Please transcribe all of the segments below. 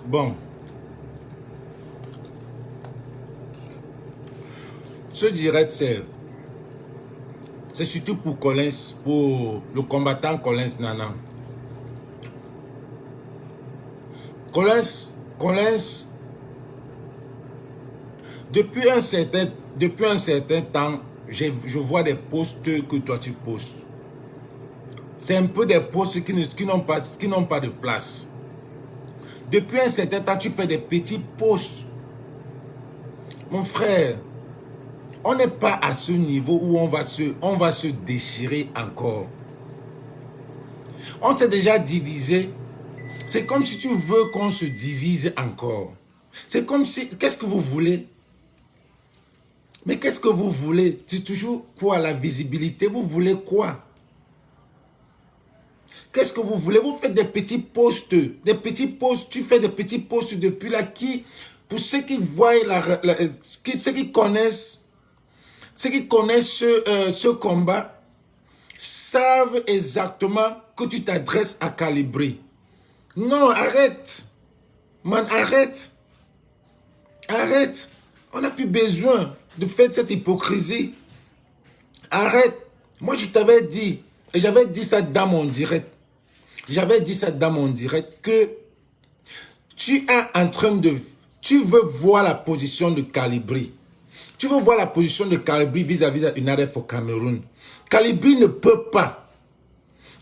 Bon. Ce direct, c'est surtout pour Collins, pour le combattant Collins Nana. Collins, depuis un certain temps, je vois des posts que toi tu postes. C'est un peu des posts qui n'ont pas de place. Depuis un certain temps, tu fais des petits posts. Mon frère, on n'est pas à ce niveau où on va se déchirer encore. On s'est déjà divisé. C'est comme si tu veux qu'on se divise encore. C'est comme si, qu'est-ce que vous voulez? Mais qu'est-ce que vous voulez? C'est toujours quoi? La visibilité, vous voulez quoi? Qu'est-ce que vous voulez? Vous faites des petits posts, tu fais des petits posts depuis là qui, pour ceux qui voient, ceux qui connaissent ce combat, savent exactement que tu t'adresses à Calibri. Non, arrête. Man, arrête. Arrête. On n'a plus besoin de faire cette hypocrisie. Arrête. Moi, je t'avais dit, et j'avais dit ça dans mon direct. J'avais dit ça dans mon direct que tu veux voir la position de Calibri. Tu veux voir la position de Calibri vis-à-vis d'Unaref au Cameroun. Calibri ne peut pas.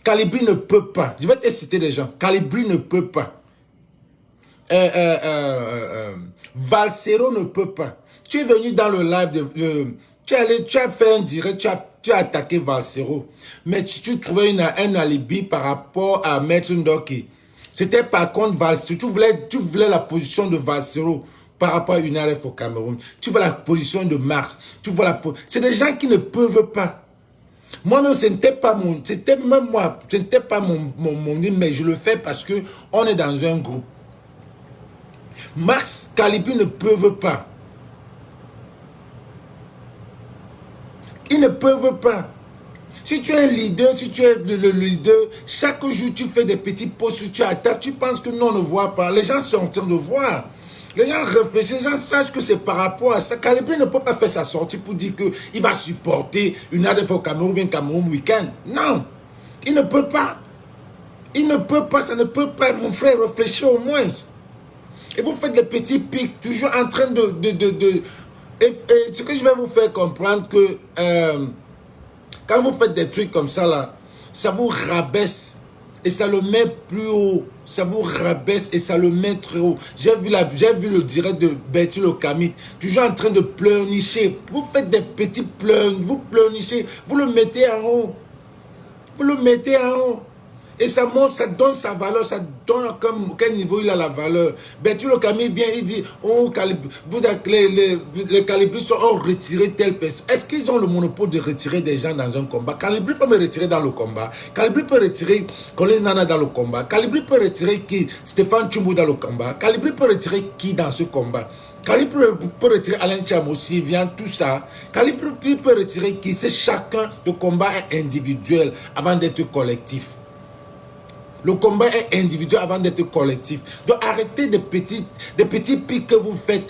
Calibri ne peut pas. Je vais te citer des gens. Calibri ne peut pas. Valsero ne peut pas. Tu es venu dans le live tu as fait un direct, tu as attaqué Valsero. Mais tu trouvais un alibi par rapport à Maître Ndoki. C'était par contre Valsero. Tu voulais la position de Valsero par rapport à UNAREF au Cameroun. Tu veux la position de Mars. C'est des gens qui ne peuvent pas. Moi-même, ce n'était pas mon nom, mais je le fais parce que on est dans un groupe. Max, Calibri ne peuvent pas. Ils ne peuvent pas. Si tu es un leader, si tu es le leader, chaque jour tu fais des petits posts, tu attaques, tu penses que nous on ne voit pas. Les gens sont en train de voir. Les gens réfléchissent, les gens savent que c'est par rapport à ça. Calibri ne peut pas faire sa sortie pour dire qu'il va supporter une ADF au Cameroun, bien Cameroun week-end. Non, il ne peut pas. Il ne peut pas, ça ne peut pas, mon frère, réfléchir au moins. Et vous faites des petits pics, toujours en train et ce que je vais vous faire comprendre que quand vous faites des trucs comme ça là, ça vous rabaisse et ça le met plus haut. Ça vous rabaisse et ça le met très haut. J'ai vu le direct de Bertil Okamik, toujours en train de pleurnicher. Vous faites des petits pleurs, vous pleurnichez, vous le mettez en haut. Vous le mettez en haut. Et ça montre, ça donne sa valeur, ça donne quel niveau il a la valeur. Bertil Okamik vient, il dit, oh, les Calibris ont retiré telle personne. Est-ce qu'ils ont le monopole de retirer des gens dans un combat? Calibri peut me retirer dans le combat. Calibri peut retirer Collins Nana dans le combat. Calibri peut retirer qui? Stéphane Tchoumbou dans le combat. Calibri peut retirer qui dans ce combat? Calibri peut retirer Alain Tchamo s'il vient, tout ça. Calibri peut retirer qui? C'est chacun. Le combat est individuel avant d'être collectif. Le combat est individuel avant d'être collectif. Donc arrêtez des petits pics que vous faites.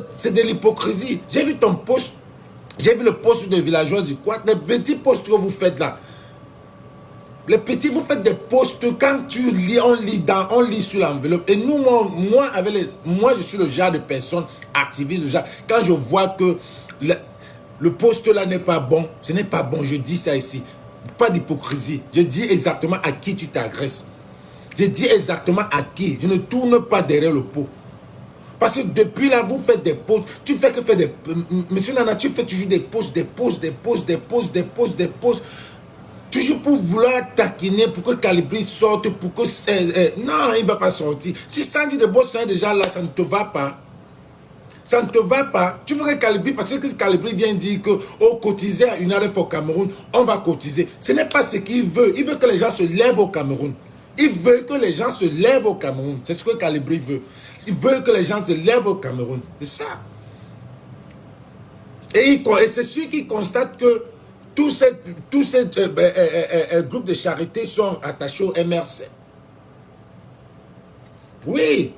C'est de l'hypocrisie. J'ai vu ton post. J'ai vu le post de villageois du Quad. Les petits posts que vous faites là. Les petits, vous faites des posts. Quand tu lis, on lit sur l'enveloppe. Et nous, moi, je suis le genre de personne activiste. Quand je vois que le post là n'est pas bon, ce n'est pas bon. Je dis ça ici. Pas d'hypocrisie. Je dis exactement à qui tu t'agresses. Je dis exactement à qui. Je ne tourne pas derrière le pot. Parce que depuis là, vous faites des posts. Tu fais que faire des... Monsieur Nana, tu fais toujours des posts. Toujours pour vouloir taquiner, pour que Calibri sorte, pour que... non, il ne va pas sortir. Si Sandy de Boss est déjà là, ça ne te va pas. Ça ne te va pas. Tu veux que Calibri, parce que Calibri vient dire que cotiser à une ARF au Cameroun, on va cotiser. Ce n'est pas ce qu'il veut. Il veut que les gens se lèvent au Cameroun. Il veut que les gens se lèvent au Cameroun. C'est ce que Calibri veut. Il veut que les gens se lèvent au Cameroun. C'est ça. Et c'est celui qui constate que tous ces groupes de charité sont attachés au MRC. Oui.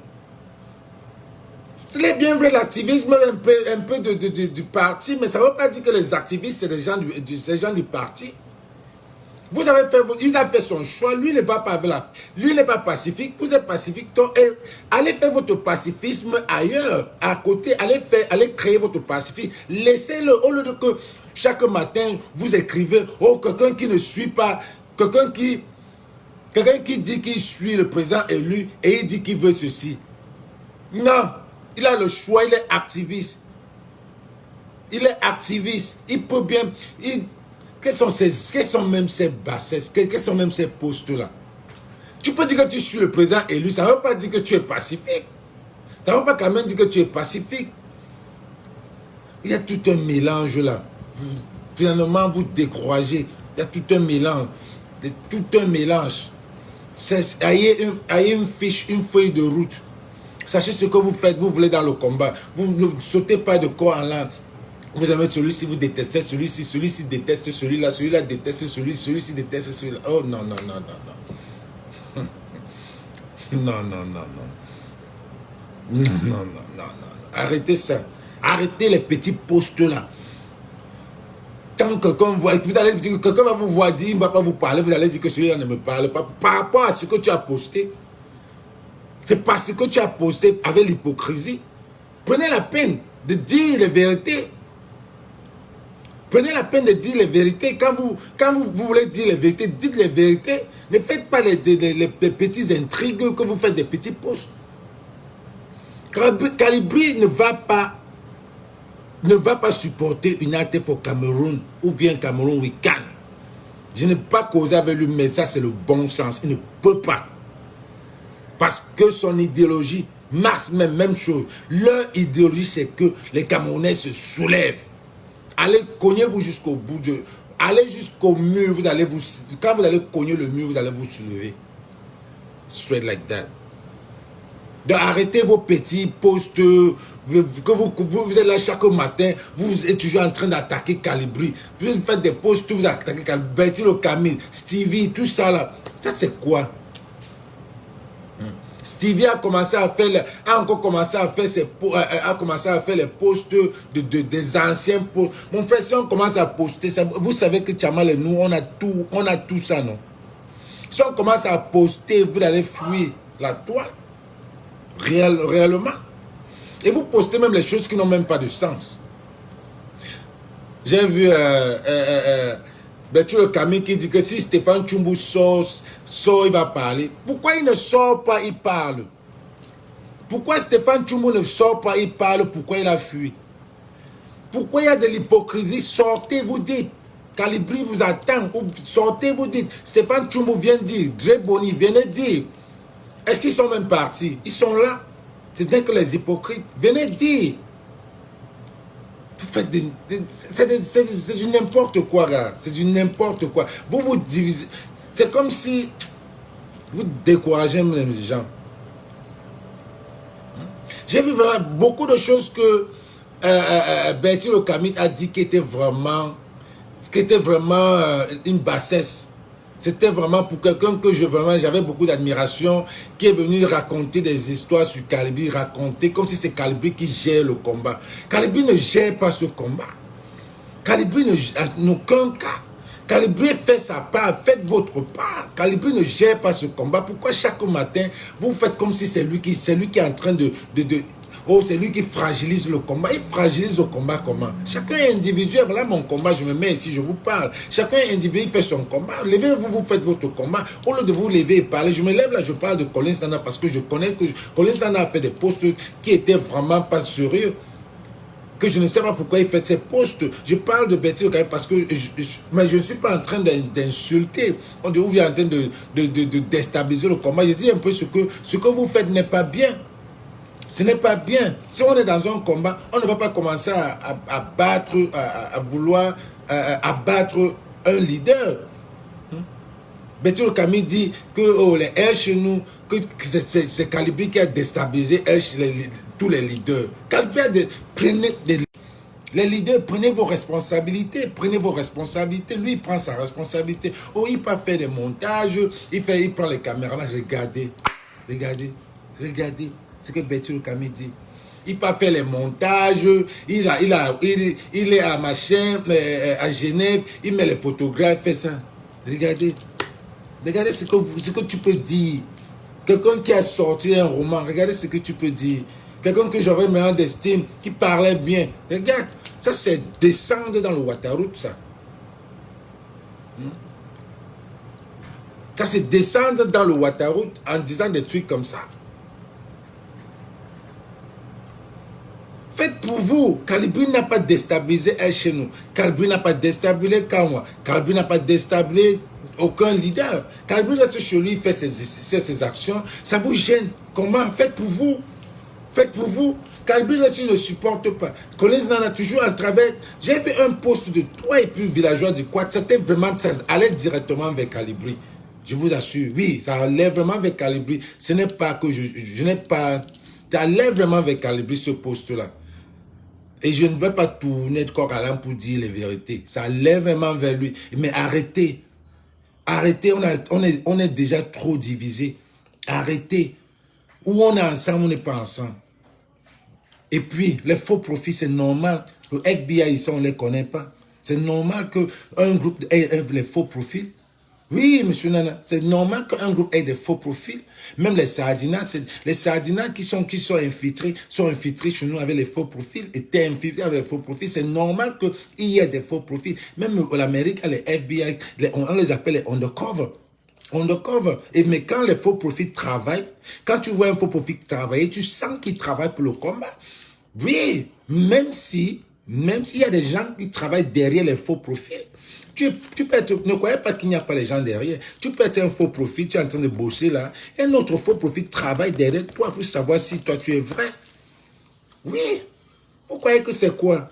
C'est bien vrai, l'activisme un peu du parti, mais ça ne veut pas dire que les activistes, c'est des gens du parti. Vous avez fait, il a fait son choix, lui ne va pas avec lui n'est pas pacifique, vous êtes pacifique, donc allez faire votre pacifisme ailleurs, à côté, allez créer votre pacifisme, laissez-le, au lieu de que chaque matin, vous écrivez, oh, quelqu'un qui ne suit pas, quelqu'un qui dit qu'il suit le président élu, et il dit qu'il veut ceci. Non, il a le choix, il est activiste. Il est activiste, il peut bien... Quels sont même ces bassesses, quels sont même ces postes-là? Tu peux dire que tu suis le président élu, ça ne veut pas dire que tu es pacifique. Ça ne veut pas quand même dire que tu es pacifique. Il y a tout un mélange là. Finalement, vous découragez. Il y a tout un mélange. Tout un mélange. Ayez une fiche, une feuille de route. Sachez ce que vous faites, vous voulez dans le combat. Vous ne sautez pas de corps en l'air. Vous aimez celui-ci, vous détestez celui-ci, celui-ci déteste celui-là, celui-là déteste celui-ci déteste celui-là. Oh non, non, non, non, non. Non, non, non, non. Non, non, non, non, non. Arrêtez ça. Arrêtez les petits postes là. Quand quelqu'un quelqu'un va vous voir dire, il ne va pas vous parler, vous allez dire que celui-là ne me parle pas. Par rapport à ce que tu as posté, c'est parce que tu as posté avec l'hypocrisie. Prenez la peine de dire les vérités. Prenez la peine de dire les vérités. Quand vous voulez dire les vérités, dites les vérités. Ne faites pas les petites intrigues que vous faites des petits posts. Calibri ne va pas supporter une ATF au Cameroun ou bien Cameroun Week-end. Je n'ai pas causé avec lui, mais ça c'est le bon sens. Il ne peut pas. Parce que son idéologie, Mars même chose. Leur idéologie c'est que les Camerounais se soulèvent. Allez, cognez-vous jusqu'au bout allez jusqu'au mur, quand vous allez cogner le mur, vous allez vous soulever. Straight like that. Donc arrêtez vos petits posts que vous êtes là chaque matin, vous êtes toujours en train d'attaquer Calibri. Vous faites des posts, vous attaquez Calibri, Betty le Camille, Stevie, tout ça là. Ça c'est quoi? Stevie a commencé à faire, les posts des anciens posts. Mon frère, si on commence à poster ça, vous savez que Tchamal et nous, on a tout ça, non? Si on commence à poster, vous allez fuir la toile. Réellement. Et vous postez même les choses qui n'ont même pas de sens. J'ai vu Betty le Camille qui dit que si Stéphane Tchoumbou sort, il va parler. Pourquoi il ne sort pas, il parle? Pourquoi Stéphane Tchoumbou ne sort pas, il parle? Pourquoi il a fui? Pourquoi il y a de l'hypocrisie? Sortez, vous dites. Calibri vous attend. Sortez, vous dites. Stéphane Tchoumbou vient dire. Dre Boni venez dire. Est-ce qu'ils sont même partis? Ils sont là. C'est dès que les hypocrites. Venez dire. Vous faites c'est du n'importe quoi, gars. C'est du n'importe quoi. Vous vous divisez. C'est comme si vous découragez les gens. J'ai vu vraiment beaucoup de choses que Betty le Camille a dit qui était vraiment une bassesse. C'était vraiment pour quelqu'un que j'avais beaucoup d'admiration, qui est venu raconter des histoires sur Calibri, raconter comme si c'est Calibri qui gère le combat. Calibri ne gère pas ce combat. Calibri en aucun cas. Calibri fait sa part, faites votre part. Calibri ne gère pas ce combat. Pourquoi chaque matin, vous faites comme si c'est lui qui est en train oh, c'est lui qui fragilise le combat. Il fragilise le combat comment? Chacun est individuel. Voilà mon combat, je me mets ici, je vous parle. Chacun est individuel, il fait son combat. Levez-vous, vous faites votre combat. Au lieu de vous lever et parler, je me lève là, je parle de Colin Sanders parce que je connais que Colin Sanders a fait des posts qui étaient vraiment pas sérieux. Que je ne sais pas pourquoi il fait ces posts. Je parle de Betty parce que mais je ne suis pas en train d'insulter. On dit ou bien en train de déstabiliser le combat. Je dis un peu ce que vous faites n'est pas bien. Ce n'est pas bien. Si on est dans un combat, on ne va pas commencer à vouloir abattre un leader. Betty le Camille dit que les L chez nous, que c'est Calibri qui a déstabilisé tous les leaders. Calibri les leaders, prenez vos responsabilités. Prenez vos responsabilités. Lui, il prend sa responsabilité. Oh, il peut faire des montages. Il prend les caméras. Regardez. Regardez. Regardez ce que Bertie Lukami dit. Il peut faire les montages, il est à machin, à Genève, il met les photographes, fait ça. Regardez. Regardez ce que tu peux dire. Quelqu'un qui a sorti un roman, regardez ce que tu peux dire. Quelqu'un que j'aurais mis en estime, qui parlait bien. Regarde, ça c'est descendre dans le Ouattara, ça. Ça c'est descendre dans le Ouattara en disant des trucs comme ça. Faites pour vous. Calibri n'a pas déstabilisé elle chez nous. Calibri n'a pas déstabilisé Kamwa. Calibri n'a pas déstabilisé aucun leader. Calibri reste chez lui, fait ses actions. Ça vous gêne. Comment? Faites pour vous. Faites pour vous. Calibri reste ne supporte pas. Collins Nana toujours en travers. J'ai fait un post de 3 et plus villageois du Quad. C'était vraiment, ça allait directement vers Calibri. Je vous assure. Oui, ça allait vraiment vers Calibri. Ce n'est pas que je n'ai pas. Ça allait vraiment vers Calibri ce post-là. Et je ne vais pas tourner de coq à l'âne pour dire les vérités. Ça allait vraiment vers lui. Mais arrêtez. Arrêtez, on est déjà trop divisés. Arrêtez. Où on est ensemble, on n'est pas ensemble. Et puis, les faux profits, c'est normal. Le FBI, ici, on ne les connaît pas. C'est normal qu'un groupe ait les faux profils. Oui, monsieur Nana, c'est normal qu'un groupe ait des faux profils. Même les sardinats qui sont infiltrés, chez nous avec les faux profils, étaient infiltrés avec les faux profils. C'est normal qu'il y ait des faux profils. Même l'Amérique, les FBI, on les appelle les undercover. Undercover. Mais quand les faux profils travaillent, quand tu vois un faux profil travailler, tu sens qu'il travaille pour le combat. Oui, même s'il y a des gens qui travaillent derrière les faux profils. Tu peux être, ne croyez pas qu'il n'y a pas les gens derrière. Tu peux être un faux profil, tu es en train de bosser là. Et un autre faux profil travaille derrière toi pour savoir si toi tu es vrai. Oui. Vous croyez que c'est quoi?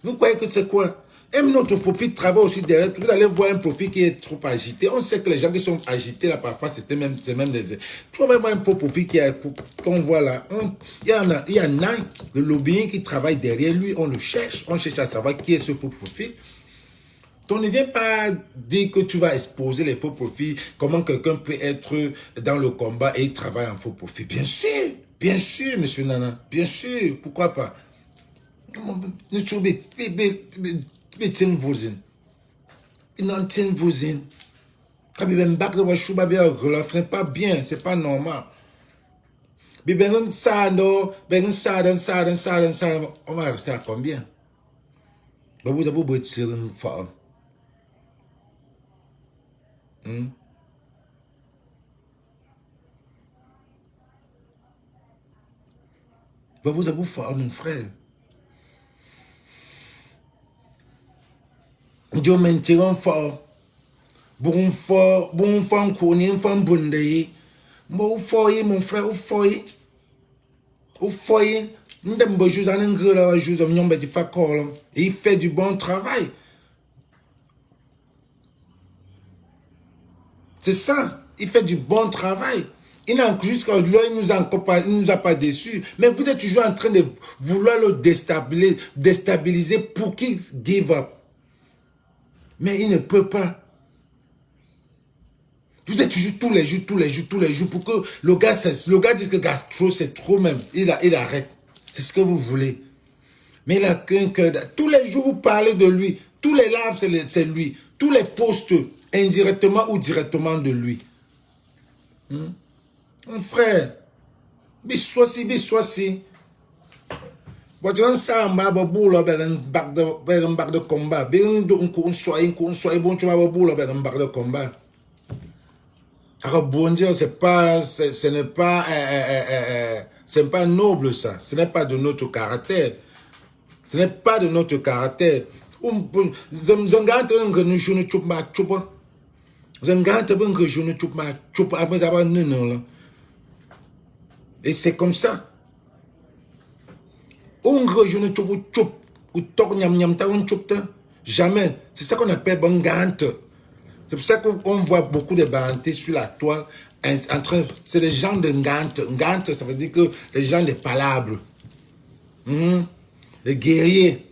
Vous croyez que c'est quoi? Et notre profil travaille aussi derrière. Vous allez voir un profil qui est trop agité. On sait que les gens qui sont agités là, parfois, c'est même les... Tu vas voir un faux profil qu'on voit là. Il y en a le lobbying qui travaille derrière lui. On le cherche. On cherche à savoir qui est ce faux profil. Donc, ne viens pas dire que tu vas exposer les faux profils. Comment quelqu'un peut être dans le combat et il travaille en faux profil. Bien sûr, monsieur Nana. Bien sûr, pourquoi pas. Pas bien, c'est pas normal. On va rester à combien? Vous avez tirer une fois. Vous avez fait un frère. Je maintiens fort. Bon fort, qu'on y ait un femme bonne. Mon frère, au foyer. Au foyer, il fait du bon travail. C'est ça, il fait du bon travail. Jusqu'à là, il nous a pas déçus. Mais vous êtes toujours en train de vouloir le déstabiliser pour qu'il give up. Mais il ne peut pas. Vous êtes toujours tous les jours pour que le gars dise que gastro c'est trop même. Il arrête. C'est ce que vous voulez. Mais il a qu'un cœur. Tous les jours vous parlez de lui. Tous les lives c'est lui. Tous les posts indirectement ou directement de lui. Mon frère. Bissoisi. Bon, ça m'a boule un bac de combat. Bien on soit bon tu vas boule un bac de combat. Rebondir, ce n'est pas noble ça. Ce n'est pas de notre caractère. Ce n'est pas de notre caractère. Et c'est comme ça. Jamais. C'est ça qu'on appelle bangante. C'est pour ça qu'on voit beaucoup de bantés sur la toile. C'est des gens de Ngante. Ngante, ça veut dire que les gens des palabres. Les guerriers.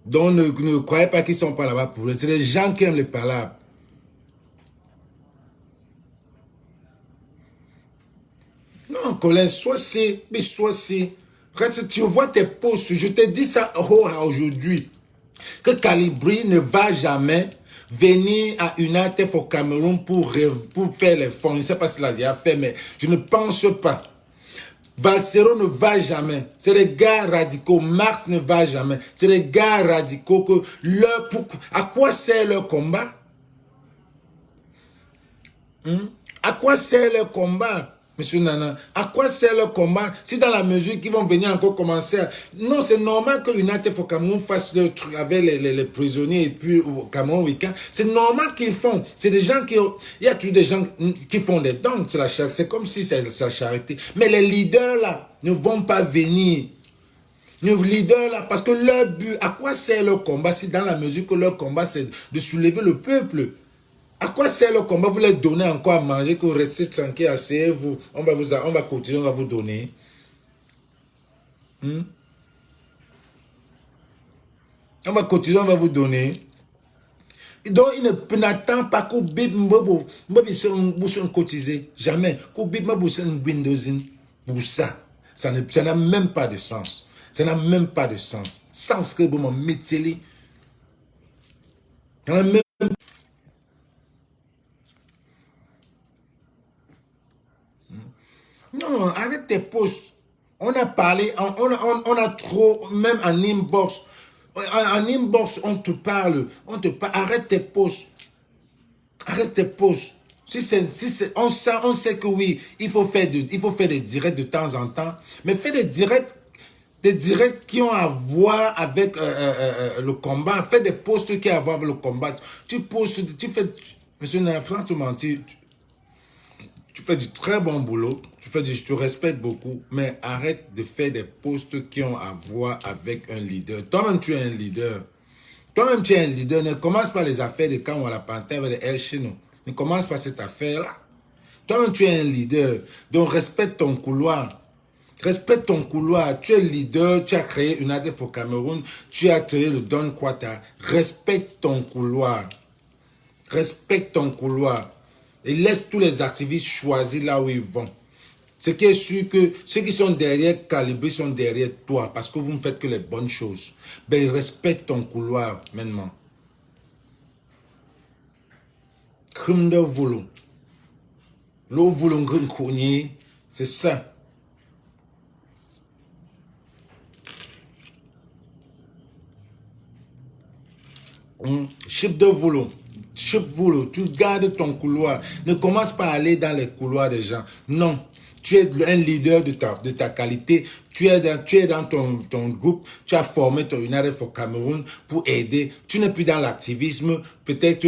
Donc ne croyez pas qu'ils ne sont pas là-bas pour eux. C'est les gens qui aiment les palabres. Colin, mais sois si. Reste, tu vois tes posts. Je te dis ça aujourd'hui. Que Calibri ne va jamais venir à United au Cameroun pour faire les fonds. Je ne sais pas s'il a déjà fait, mais je ne pense pas. Valsero ne va jamais. C'est les gars radicaux. Marx ne va jamais. C'est les gars radicaux que à quoi sert leur combat? À quoi sert leur combat, monsieur Nana? À quoi sert leur combat? Si dans la mesure qu'ils vont venir encore commencer à... Non, c'est normal que United for Cameroun fasse le truc avec les prisonniers et puis au Cameroun week-end. C'est normal qu'ils font. C'est des gens qui... Il y a toujours des gens qui font des dons. C'est comme si c'est la charité. Mais les leaders là ne vont pas venir. Les leaders là, parce que leur but, à quoi sert leur combat si dans la mesure que leur combat c'est de soulever le peuple? À quoi sert le combat? Vous leur donnez encore à manger, que vous restez tranquille, asseyez-vous. On va continuer, on va vous donner. On va continuer, on va vous donner. Donc, il n'attend pas qu'au bib mbobo cotiser. Jamais. Qu'au bib mbobo pour ça. Ça n'a même pas de sens. Ça n'a même pas de sens. Sans que vous m'en mettez. Ça n'a même. Non, arrête tes posts. On a parlé, on a trop, même en inbox. En inbox, on te parle. Arrête tes posts. Arrête tes posts. On sait que oui, il faut faire des directs de temps en temps. Mais fais des directs qui ont à voir avec le combat. Fais des posts qui ont à voir avec le combat. Tu postes, tu fais... Monsieur Nafran, tu mentis. Tu fais du très bon boulot, je te respecte beaucoup, mais arrête de faire des posts qui ont à voir avec un leader. Toi-même, tu es un leader. Toi-même, tu es un leader. Ne commence pas les affaires de quand on a la panthère avec les L chez nous. Ne commence pas cette affaire-là. Toi-même, tu es un leader. Donc, respecte ton couloir. Respecte ton couloir. Tu es leader. Tu as créé une ADF au Cameroun. Tu as créé le Don Quata. Respecte ton couloir. Respecte ton couloir. Et laisse tous les activistes choisir là où ils vont. Ce qui est sûr que ceux qui sont derrière Calibri sont derrière toi parce que vous ne faites que les bonnes choses. Ben, respecte ton couloir maintenant. Crime de voulou. L'eau voulou c'est ça. Chip de voulou. Tu gardes ton couloir. Ne commence pas à aller dans les couloirs des gens. Non. Tu es un leader de ta qualité. Tu es dans ton groupe. Tu as formé ton United for Cameroun pour aider. Tu n'es plus dans l'activisme. Peut-être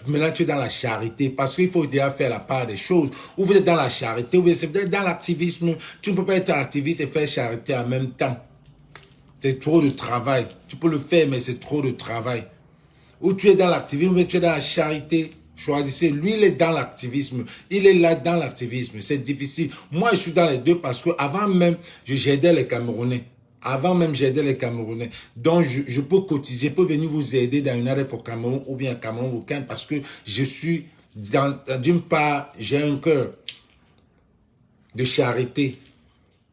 maintenant tu es dans la charité. Parce qu'il faut déjà faire la part des choses. Ou vous êtes dans la charité, ou vous êtes dans l'activisme. Tu ne peux pas être activiste et faire charité en même temps. C'est trop de travail. Tu peux le faire, mais c'est trop de travail. Ou tu es dans l'activisme, ou tu es dans la charité. Choisissez. Lui, il est dans l'activisme. Il est là dans l'activisme. C'est difficile. Moi, je suis dans les deux parce que avant même, j'aidais les Camerounais. Avant même, j'aidais les Camerounais. Donc, je peux cotiser, je peux venir vous aider dans une ADF au Cameroun ou bien Cameroun week-end parce que je suis d'une part, j'ai un cœur de charité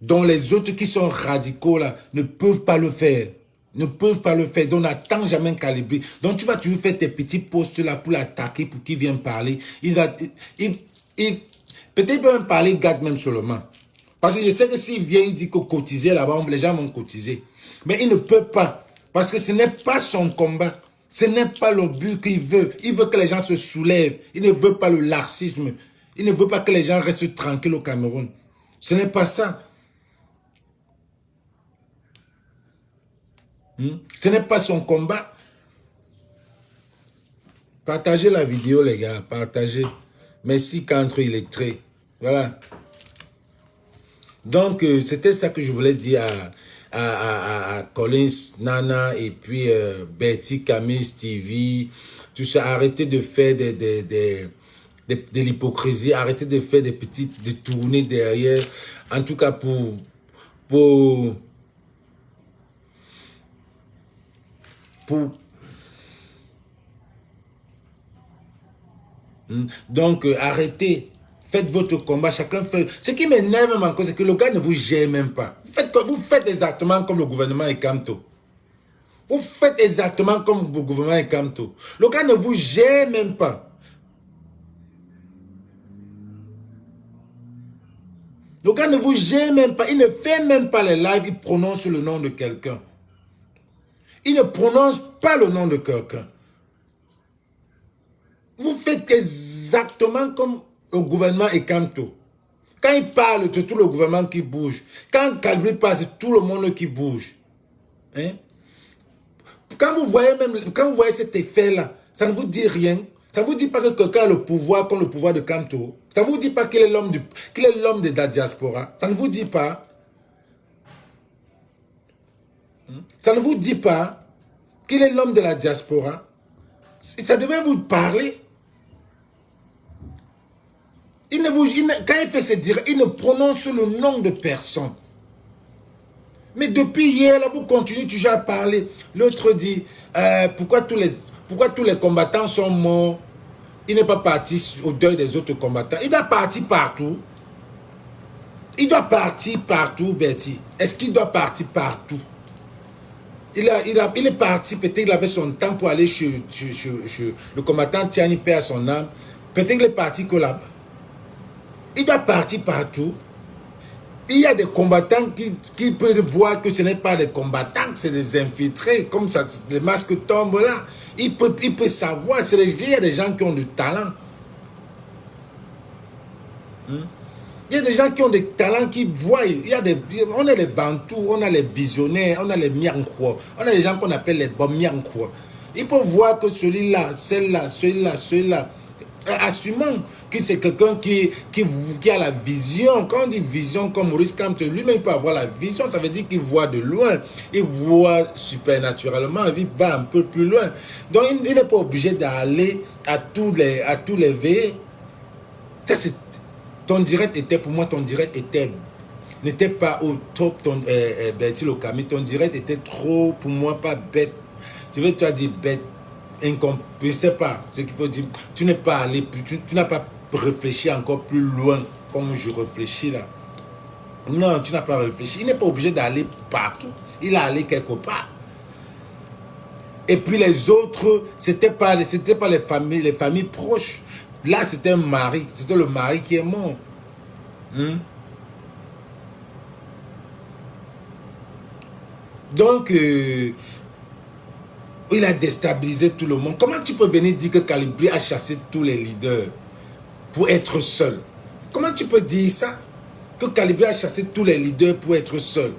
dont les autres qui sont radicaux là ne peuvent pas le faire. Ne peuvent pas le faire. Donc, n'attends jamais un Calibri. Donc, tu vas toujours faire tes petits posts là pour l'attaquer, pour qu'il vienne parler. Peut-être qu'il va même parler, garde même seulement. Parce que je sais que s'il vient, il dit que cotiser là-bas, les gens vont cotiser. Mais il ne peut pas. Parce que ce n'est pas son combat. Ce n'est pas le but qu'il veut. Il veut que les gens se soulèvent. Il ne veut pas le laxisme. Il ne veut pas que les gens restent tranquilles au Cameroun. Ce n'est pas ça. Ce n'est pas son combat. Partagez la vidéo, les gars. Partagez. Merci, Cantre Illettré. Voilà. Donc, c'était ça que je voulais dire à Collins, Nana, et puis Betty, Camille, Stevie. Tout ça. Arrêtez de faire de l'hypocrisie. Arrêtez de faire des petites tournées derrière. En tout cas, pour donc, arrêtez. Faites votre combat, chacun fait. Ce qui m'énerve même encore, c'est que le gars ne vous gère même pas. Vous faites exactement comme le gouvernement Ekamto. Vous faites exactement comme le gouvernement Ekamto. Le gars ne vous gère même pas. Le gars ne vous gère même pas. Il ne fait même pas les lives, il prononce le nom de quelqu'un. Il ne prononce pas le nom de quelqu'un. Vous faites exactement comme le gouvernement Ekamto. Quand il parle, c'est tout le gouvernement qui bouge. Quand Calvi parle, c'est tout le monde qui bouge. Hein? Quand vous voyez cet effet-là, ça ne vous dit rien. Ça ne vous dit pas que quelqu'un a le pouvoir comme le pouvoir de Kamto. Ça ne vous dit pas qu'il est l'homme de la diaspora. Ça ne vous dit pas. Ça ne vous dit pas qu'il est l'homme de la diaspora. Ça devait vous parler. Quand il fait ses directs, il ne prononce le nom de personne. Mais depuis hier, là, vous continuez toujours à parler. L'autre dit, pourquoi tous les combattants sont morts? Il n'est pas parti au deuil des autres combattants. Il doit partir partout. Il doit partir partout, Betty. Est-ce qu'il doit partir partout? Il est parti, peut-être qu'il avait son temps pour aller chez le combattant Tiani, paix à son âme. Peut-être qu'il est parti que là-bas. Il doit partir partout. Il y a des combattants qui peuvent voir que ce n'est pas des combattants, c'est des infiltrés. Comme ça, les masques tombent là. Il peut savoir. Il y a des gens qui ont du talent. Il y a des gens qui ont des talents qui voient. On a les Bantous, on a les visionnaires, on a les Miankwa. On a des gens qu'on appelle les Miankwa. Ils peuvent voir que celui-là, celle-là, celui-là. Assumant que c'est quelqu'un qui a la vision. Quand on dit vision comme Maurice Kamto, lui-même peut avoir la vision, ça veut dire qu'il voit de loin. Il voit supernaturellement, il va un peu plus loin. Donc il n'est pas obligé d'aller à tous les veillées. Ton direct était, pour moi, n'était pas au top, Bertil Okami. Ton direct était trop, pour moi, pas bête. Je vais te dire bête. Je ne sais pas ce qu'il faut dire. Tu n'es pas allé plus, tu n'as pas réfléchi encore plus loin comme je réfléchis là. Non, tu n'as pas réfléchi. Il n'est pas obligé d'aller partout. Il a allé quelque part. Et puis les autres, c'était pas les familles proches. Là, c'était un mari. C'était le mari qui est mort. Donc, il a déstabilisé tout le monde. Comment tu peux venir dire que Calibri a chassé tous les leaders pour être seul? Comment tu peux dire ça? Que Calibri a chassé tous les leaders pour être seul?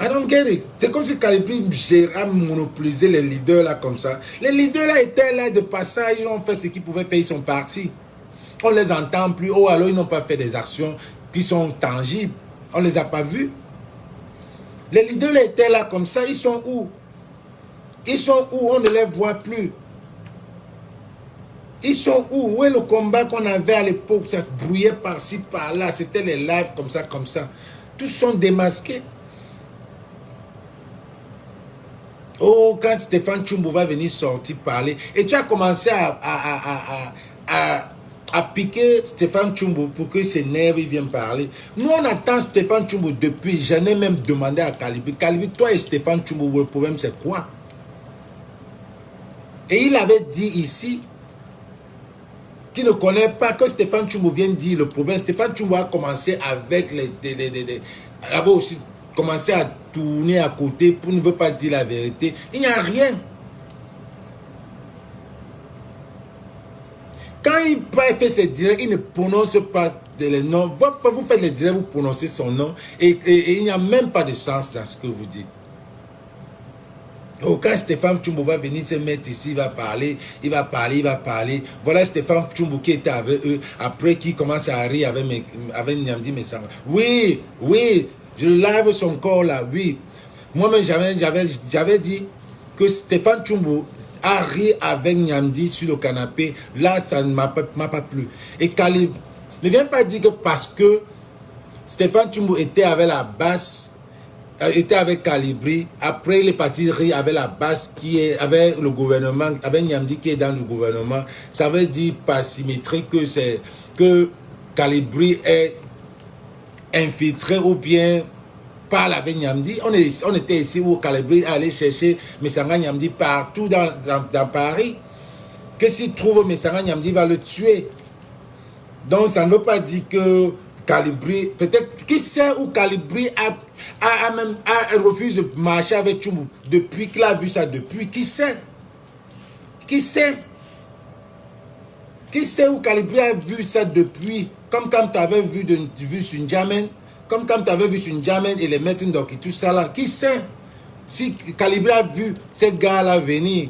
I don't get it. C'est comme si Calibri a monopolisé les leaders là comme ça. Les leaders là étaient là de passage, ils ont fait ce qu'ils pouvaient faire, ils sont partis. On les entend plus. Oh, alors ils n'ont pas fait des actions qui sont tangibles. On ne les a pas vus. Les leaders là étaient là comme ça, ils sont où? Ils sont où? On ne les voit plus. Ils sont où? Où est le combat qu'on avait à l'époque? Ça brouillait par-ci, par-là. C'était les lives comme ça, comme ça. Tous sont démasqués. Oh, quand Stéphane Tchumbo va venir sortir parler. Et tu as commencé à piquer Stéphane Tchumbo pour que ses nerfs viennent parler. Nous, on attend Stéphane Tchumbo depuis. J'en ai même demandé à Calibri. Calibri, toi et Stéphane Tchumbo, le problème c'est quoi? Et il avait dit ici qu'il ne connaît pas, que Stéphane Tchumbo vient dire le problème. Stéphane Tchumbo a commencé avec il avait aussi commencé à tourner à côté pour ne pas dire la vérité. Il n'y a rien. Quand il fait ses directs, il ne prononce pas les noms. Vous faites les directs, vous prononcez son nom et il n'y a même pas de sens dans ce que vous dites. Oh, quand Stéphane Tchumbo va venir se mettre ici, il va parler. Voilà Stéphane Tchumbo qui était avec eux. Après, qui commence à rire avec Nyamdi Messama. Oui, je lave son corps là, oui. Moi-même, j'avais dit que Stéphane Tchumbo a ri avec Nyamdi sur le canapé. Là, ça ne m'a pas plu. Et Calib ne vient pas dire que parce que Stéphane Tchumbo était avec la basse, était avec Calibri. Après, il est parti rire avec la base qui est avec le gouvernement, avec Nyamdi qui est dans le gouvernement. Ça veut dire par symétrie que c'est que Calibri est infiltré ou bien parle avec Nyamdi. On était ici où Calibri allait chercher Messanga Nyamdi partout dans Paris. Que s'il trouve Messanga Nyamdi, va le tuer. Donc ça ne veut pas dire que Calibri, peut-être, qui sait où Calibri a refusé de marcher avec Tchoumbou depuis qu'il a vu ça depuis, qui sait? Qui sait? Qui sait où Calibri a vu ça depuis? Comme quand tu avais vu sur N'Djamène, comme quand tu avais vu sur N'Djamène et les maîtres d'Oki, tout ça là, qui sait? Si Calibri a vu ces gars-là venir.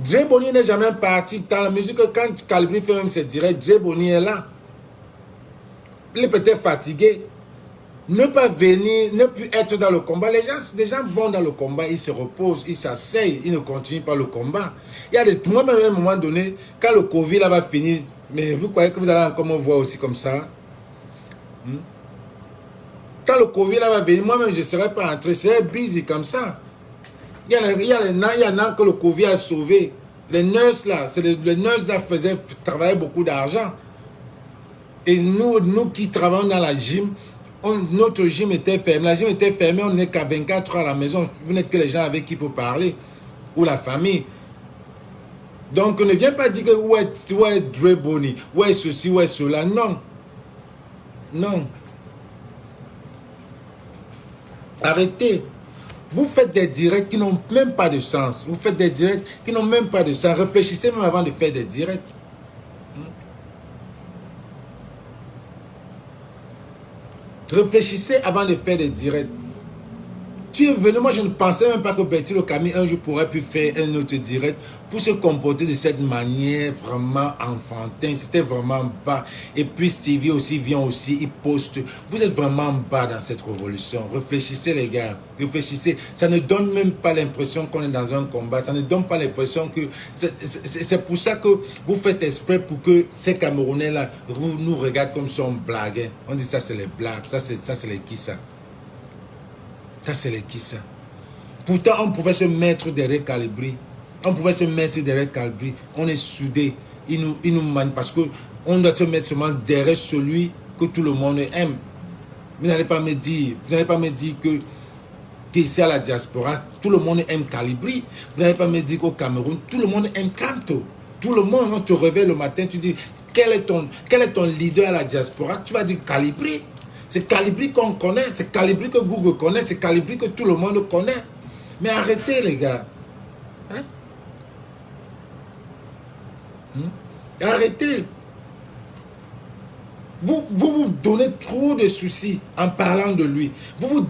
Dre Bonny n'est jamais parti dans la musique. Quand Calibri fait même ses directs, Dre Bonny est là. Il est peut-être fatigué. Ne pas venir, ne plus être dans le combat. Les gens vont dans le combat, ils se reposent, ils s'asseyent, ils ne continuent pas le combat. Il y a des moi-même à un moment donné, quand le Covid là va finir, mais vous croyez que vous allez encore me voir aussi comme ça? Quand le Covid là va venir, moi-même je ne serai pas entré, je serai busy comme ça. Il y en a que le Covid a sauvé. Les nurses là, les nurses là travaillaient beaucoup d'argent. Et nous qui travaillons dans la gym, notre gym était fermé. La gym était fermée, on n'est qu'à 24 heures à la maison. Vous n'êtes que les gens avec qui il faut parler. Ou la famille. Donc ne viens pas dire que où est Dre Bonny, où est ceci, où est cela. Non. Non. Arrêtez. Vous faites des directs qui n'ont même pas de sens. Vous faites des directs qui n'ont même pas de sens. Réfléchissez même avant de faire des directs. Réfléchissez avant de faire des directs. Tu es venu, moi je ne pensais même pas que Bertie le Camille un jour pourrait pu faire un autre direct pour se comporter de cette manière vraiment enfantin. C'était vraiment bas. Et puis Stevie aussi vient aussi, il poste. Vous êtes vraiment bas dans cette révolution. Réfléchissez les gars, réfléchissez. Ça ne donne même pas l'impression qu'on est dans un combat. Ça ne donne pas l'impression que... C'est pour ça que vous faites exprès pour que ces Camerounais là nous regardent comme si on blaguait. On dit ça c'est les blagues, ça c'est les qui ça. Ça, c'est les qui ça. Pourtant, on pouvait se mettre derrière Calibri. On pouvait se mettre derrière Calibri. On est soudés. Il nous mène parce qu'on doit se mettre seulement derrière celui que tout le monde aime. Vous n'allez pas me dire, qu'ici à la diaspora, tout le monde aime Calibri. Vous n'allez pas me dire qu'au Cameroun, tout le monde aime Kanto. Tout le monde, on te réveille le matin, tu dis, quel est ton leader à la diaspora? Tu vas dire Calibri. C'est Calibri qu'on connaît, c'est Calibri que Google connaît, c'est Calibri que tout le monde connaît. Mais arrêtez les gars. Hein? Arrêtez. Vous donnez trop de soucis en parlant de lui. Vous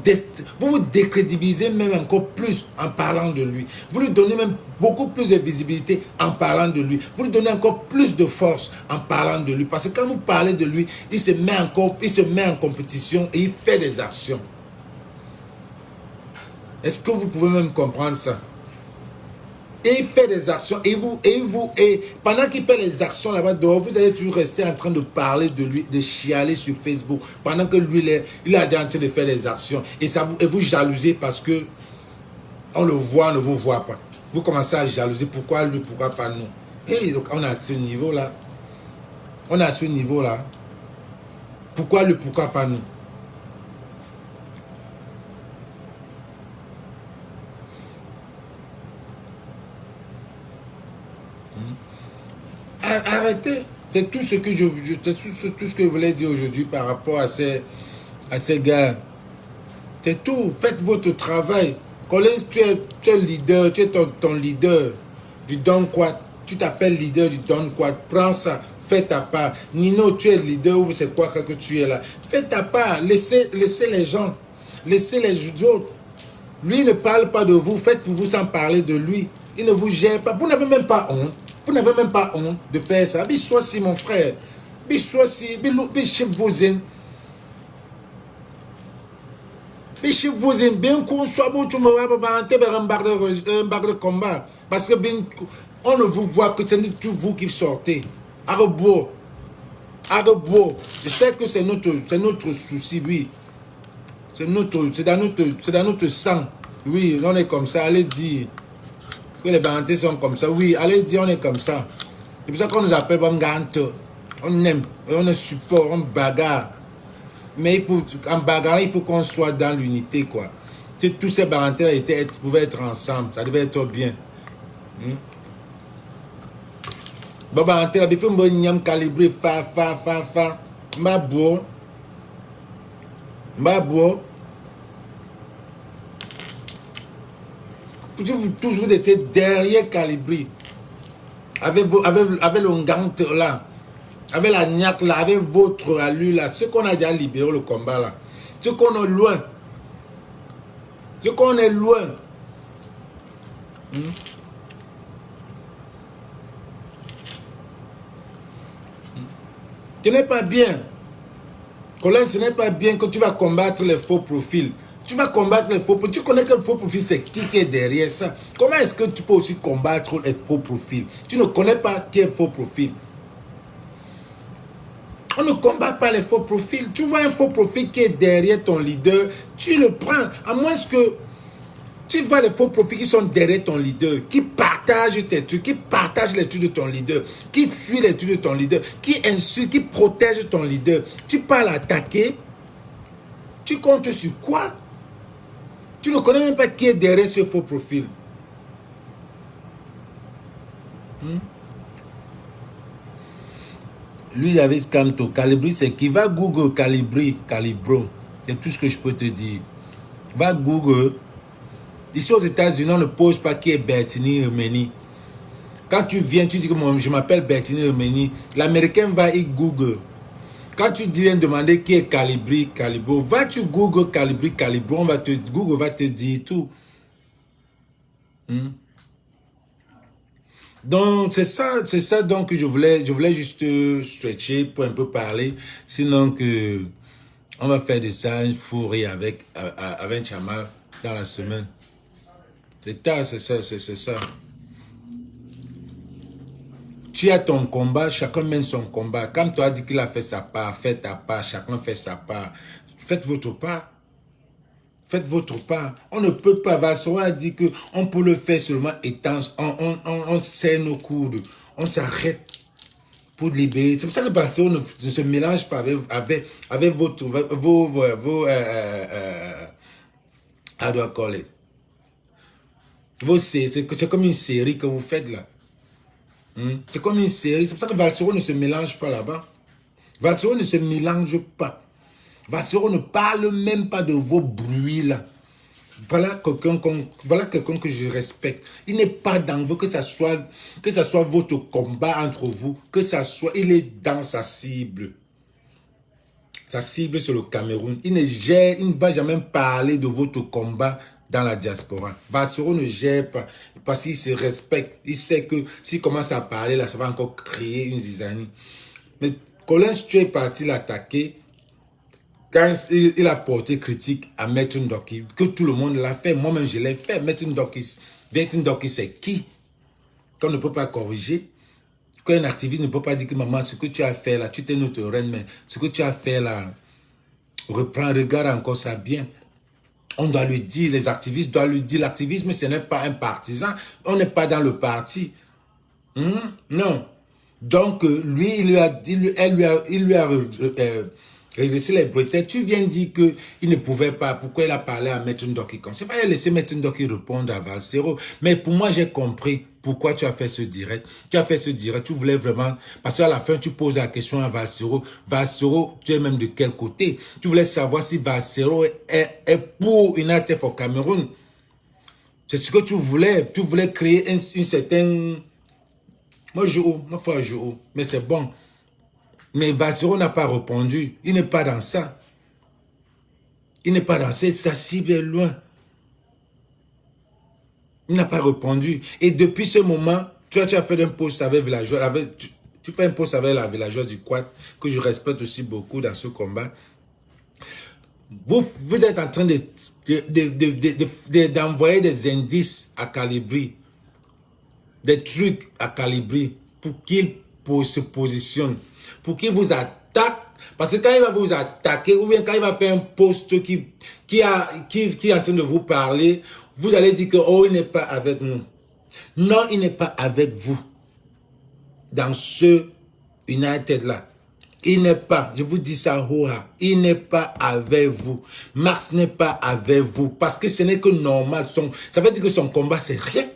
vous décrédibilisez même encore plus en parlant de lui. Vous lui donnez même beaucoup plus de visibilité en parlant de lui. Vous lui donnez encore plus de force en parlant de lui. Parce que quand vous parlez de lui, il se met en compétition et il fait des actions. Est-ce que vous pouvez même comprendre ça? Et il fait des actions. Et pendant qu'il fait les actions là-bas dehors, vous allez toujours rester en train de parler de lui, de chialer sur Facebook. Pendant que lui, il est déjà en train de faire des actions. Et vous jalousez parce que on le voit, on ne vous voit pas. Vous commencez à jalouser. Pourquoi lui, pourquoi pas nous? Et donc, on est à ce niveau-là. On est à ce niveau-là. Pourquoi lui, pourquoi pas nous? Arrêtez. C'est tout ce que tout ce que je voulais dire aujourd'hui par rapport à ces gars. C'est tout. Faites votre travail. Collins, tu es leader, tu es ton leader du Don Quad. Tu t'appelles leader du Don Quad. Prends ça. Fais ta part. Nino, tu es leader ou c'est quoi que tu es là. Fais ta part. Laissez les gens. Laissez les autres. Lui ne parle pas de vous. Faites pour vous sans parler de lui. Il ne vous gère pas. Vous n'avez même pas honte. Vous n'avez même pas honte de faire ça. Bissoisi, mon frère. Bissoisi. Bichevouzen. Bichevouzen. Bien qu'on soit beau, tu me vois, un bar de combat. Parce que on ne vous voit que c'est tout vous qui sortez. Arrebo. Je sais que c'est notre souci, oui. C'est dans notre sang. Oui, on est comme ça. Allez dire que les Barantais sont comme ça. Oui, allez dire on est comme ça. C'est pour ça qu'on nous appelle Bangante. On aime, on est support, on bagarre. Mais il faut, en bagarre, il faut qu'on soit dans l'unité, quoi. Si tous ces Barantais pouvaient être ensemble, ça devait être bien. Bon, Barantais, il faut me dire calibrer, fa. Mabou. Vous tous, vous étiez derrière Calibri. Avec le ngante là. Avec la niaque là. Avec votre allure là. Ce qu'on a déjà libéré le combat là. Ce qu'on est loin. Ce qu'on est loin. Ce n'est pas bien. Colin, ce n'est pas bien que tu vas combattre les faux profils. Tu vas combattre les faux profils. Tu connais que le faux profil, c'est qui est derrière ça. Comment est-ce que tu peux aussi combattre les faux profils? Tu ne connais pas qui est faux profil. On ne combat pas les faux profils. Tu vois un faux profil qui est derrière ton leader, tu le prends. À moins que tu vois les faux profils qui sont derrière ton leader, qui partagent tes trucs, qui partagent les trucs de ton leader, qui fuient les trucs de ton leader, qui insultent, qui protègent ton leader. Tu parles attaquer. Tu comptes sur quoi? Tu ne connais même pas qui est derrière ce faux profil. Lui, David Scanto, Calibri, c'est qui? Va Google Calibri, Calibro. C'est tout ce que je peux te dire. Va Google. Ici aux États-Unis, on ne pose pas qui est Bertini Remeni. Quand tu viens, tu dis que moi, je m'appelle Bertini Remeni. L'Américain va y Google. Quand tu viens demander qui est Calibri, Calibro, va tu Google Calibri, Calibro, Google va te dire tout. Donc, c'est ça donc que je voulais juste stretcher pour un peu parler. Sinon que on va faire des ça, une fourrée avec Chamal dans la semaine. C'est ça. Tu as ton combat, chacun mène son combat. Comme toi dit qu'il a fait sa part, fais ta part, chacun fait sa part. Faites votre part. Faites votre part. On ne peut pas. Vassoura a dit qu'on peut le faire seulement étant. On serre nos coudes. On s'arrête pour libérer. C'est pour ça que Barcelone ne se mélange pas avec vos how do I call it? C'est comme une série que vous faites là. C'est comme une série. C'est pour ça que Valsero ne se mélange pas là-bas. Valsero ne se mélange pas. Valsero ne parle même pas de vos bruits là. Voilà quelqu'un que je respecte. Il n'est pas dans vous, que ça soit votre combat entre vous, il est dans sa cible. Sa cible c'est le Cameroun. Il ne va jamais parler de votre combat dans la diaspora. Valsero ne gère pas parce qu'il se respecte. Il sait que s'il commence à parler là, ça va encore créer une zizanie. Mais Colin, tu es parti l'attaquer. Quand il a porté critique à Maître Ndoki, que tout le monde l'a fait, moi-même je l'ai fait. Maître Ndoki, c'est qui? Qu'on ne peut pas corriger. Qu'un activiste ne peut pas dire que maman, ce que tu as fait là, tu t'es notre reine, mais ce que tu as fait là, regarde encore ça bien. On doit lui dire, les activistes doivent lui dire, l'activisme ce n'est pas un partisan, on n'est pas dans le parti. Non. Donc lui, il lui a dit, il lui a régressé les bretelles. Tu viens dire qu'il ne pouvait pas, pourquoi il a parlé à Maître Ndoki comme ça. Il fallait laisser Maître Ndoki répondre à Valsero. Mais pour moi, j'ai compris pourquoi tu as fait ce direct. Tu as fait ce direct, tu voulais vraiment, parce qu'à la fin, tu poses la question à Valsero. Valsero, tu es même de quel côté? Tu voulais savoir si Valsero est pour United for Cameroun. C'est ce que tu voulais. Tu voulais créer une certaine... Moi, je joue, mais c'est bon. Mais Valsero n'a pas répondu. Il n'est pas dans ça. Il n'est pas dans ça. Sa cible est loin. Il n'a pas répondu. Et depuis ce moment, tu as fait un post avec Villageois. Tu fais un post avec la villageoise du Quad, que je respecte aussi beaucoup dans ce combat. Vous êtes en train d'envoyer des indices à Calibri. Des trucs à Calibri pour qu'il se positionne. Pour qu'il vous attaque Parce que quand il va vous attaquer, ou bien quand il va faire un post qui est en train de vous parler, vous allez dire que, oh, il n'est pas avec nous. Non, il n'est pas avec vous. Dans ce United-là. Il n'est pas, je vous dis ça, il n'est pas avec vous. Max n'est pas avec vous. Parce que ce n'est que normal. Ça veut dire que son combat, c'est rien.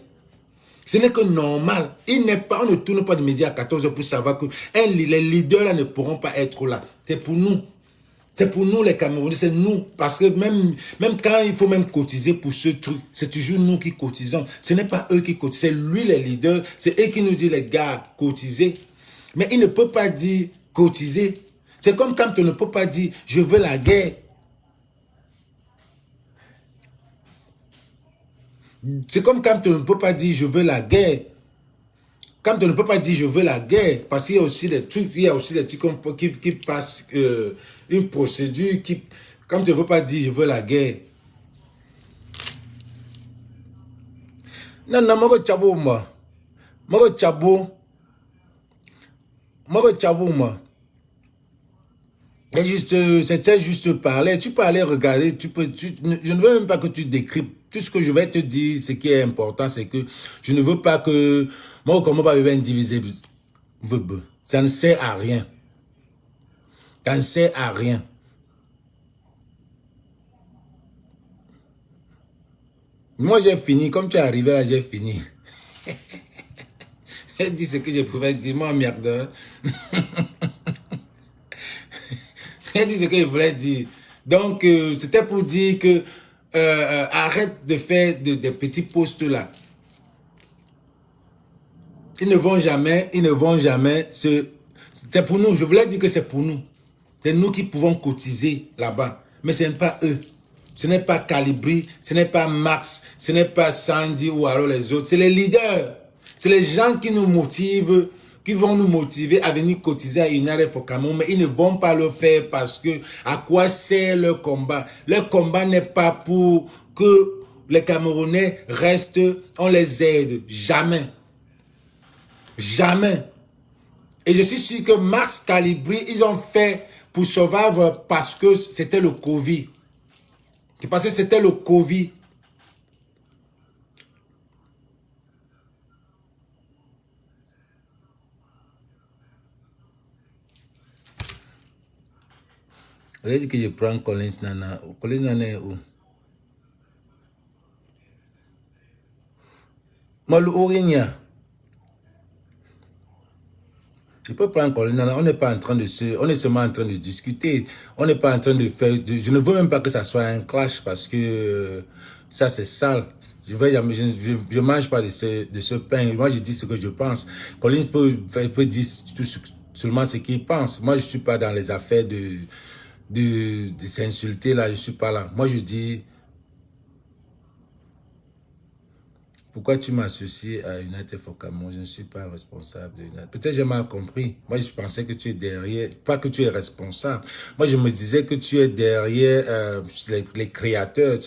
Ce n'est que normal. Il n'est pas, on ne tourne pas de midi à 14h pour savoir que les leaders là ne pourront pas être là. C'est pour nous. C'est pour nous les Camerounais, c'est nous. Parce que même quand il faut même cotiser pour ce truc, c'est toujours nous qui cotisons. Ce n'est pas eux qui cotisent, c'est lui les leaders. C'est eux qui nous disent les gars, cotisez. Mais il ne peut pas dire cotiser. C'est comme quand on ne peut pas dire je veux la guerre. C'est comme quand on ne peut pas dire je veux la guerre. Quand on ne peut pas dire je veux la guerre, parce qu'il y a aussi des trucs, qui passent, une procédure qui, quand tu ne veux pas dire je veux la guerre. Non, non, moi, Tchabo, moi. Moi, Tchabo. Moi, Tchabo, moi. C'était juste parler. Tu peux aller regarder. Je ne veux même pas que tu décryptes. Tout ce que je vais te dire, ce qui est important, c'est que je ne veux pas que moi, comment pas diviser. Ça ne sert à rien. Ça ne sert à rien. Moi, j'ai fini. Comme tu es arrivé là, j'ai fini. J'ai dit ce que je pouvais dire. Moi, merde. J'ai dit ce que je voulais dire. Donc, c'était pour dire que arrête de faire des petits posts là. Ils ne vont jamais c'est pour nous. Je voulais dire que c'est pour nous. C'est nous qui pouvons cotiser là-bas. Mais ce n'est pas eux. Ce n'est pas Calibri, ce n'est pas Max, ce n'est pas Sandy ou alors les autres. C'est les leaders. C'est les gens qui nous motivent, qui vont nous motiver à venir cotiser à United for Cameroun. Mais ils ne vont pas le faire parce que à quoi sert leur combat? Leur combat n'est pas pour que les Camerounais restent, on les aide. Jamais. Jamais. Et je suis sûr que Max, Calibri, ils ont fait pour Survivor parce que c'était le Covid. Parce que c'était le Covid. Vous avez dit que je prends Collins Nana. Collins Nana est où? Moi, le Origna. Je peux prendre Collins Nana. On n'est pas en train de on est seulement en train de discuter. On n'est pas en train de faire. Je ne veux même pas que ça soit un clash parce que ça, c'est sale. Je mange pas de ce pain. Moi, je dis ce que je pense. Collins peut dire seulement ce qu'il pense. Moi, je suis pas dans les affaires de s'insulter là. Je suis pas là. Moi, je dis, pourquoi tu m'associes à United for Cameroun? Je ne suis pas responsable de United. Peut-être j'ai mal compris. Moi, je pensais que tu es derrière, pas que tu es responsable. Moi, je me disais que tu es derrière les créateurs.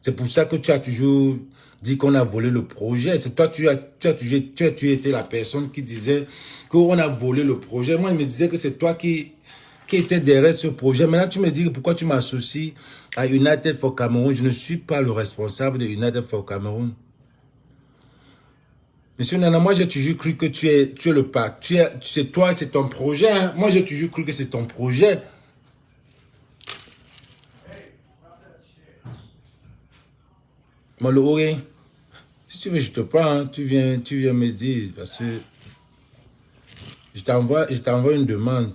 C'est pour ça que tu as toujours dit qu'on a volé le projet. C'est toi, tu étais la personne qui disait qu'on a volé le projet. Moi, je me disais que c'est toi qui était derrière ce projet. Maintenant, tu me dis pourquoi tu m'associes à United for Cameroun. Je ne suis pas le responsable de United for Cameroun. Monsieur Nana, moi j'ai toujours cru que tu es le pas. C'est toi, c'est ton projet. Hein? Moi j'ai toujours cru que c'est ton projet. Moi le Oré, si tu veux, je te prends. Hein? Tu viens me dire parce que je t'envoie une demande.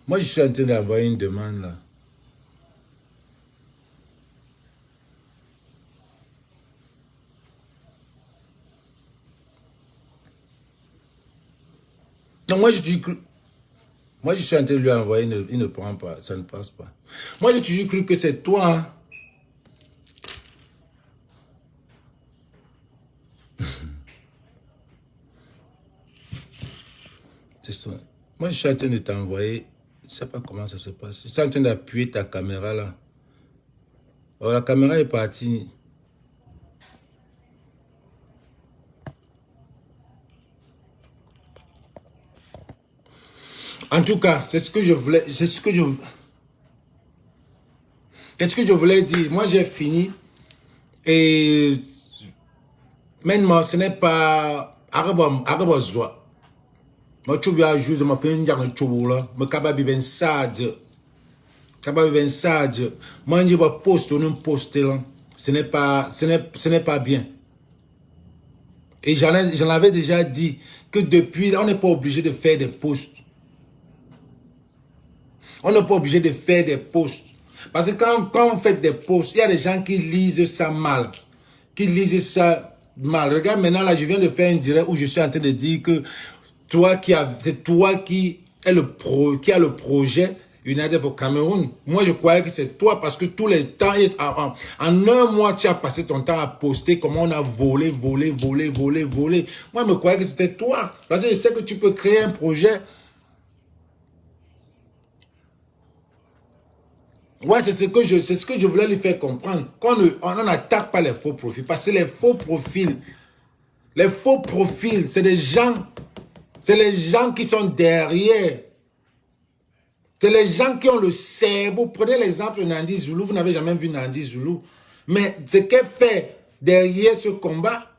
Moi je suis en train d'envoyer une demande là. Non, moi je suis en train de lui envoyer, il ne prend pas, ça ne passe pas. Moi j'ai toujours cru que c'est toi. Hein? C'est ça. Moi je suis en train de t'envoyer, je ne sais pas comment ça se passe. Je suis en train d'appuyer ta caméra là. Oh, la caméra est partie. En tout cas, c'est ce que je voulais, c'est ce que je voulais dire. Moi, j'ai fini. Et maintenant, ce n'est pas Arabazwa. Moi, tu viens juste me faire une dernière chose là. Me capable ben sage. Capable ben sage. Moi, je vais poster ou non poster là. Ce n'est pas bien. Et j'en avais déjà dit que depuis, on n'est pas obligé de faire des posts. On n'est pas obligé de faire des posts. Parce que quand on fait des posts, il y a des gens qui lisent ça mal. Qui lisent ça mal. Regarde maintenant, là, je viens de faire un direct où je suis en train de dire que c'est toi qui a le projet United for Cameroun. Moi, je croyais que c'est toi parce que tous les temps, en un mois, tu as passé ton temps à poster comment on a volé. Moi, je me croyais que c'était toi. Parce que je sais que tu peux créer un projet. Ouais, c'est ce que je voulais lui faire comprendre. On n'attaque pas les faux profils. Parce que les faux profils, c'est des gens, c'est les gens qui sont derrière. C'est les gens qui ont le cerveau. Prenez l'exemple de Nandi Zoulou. Vous n'avez jamais vu Nandi Zoulou. Mais ce qu'elle fait derrière ce combat,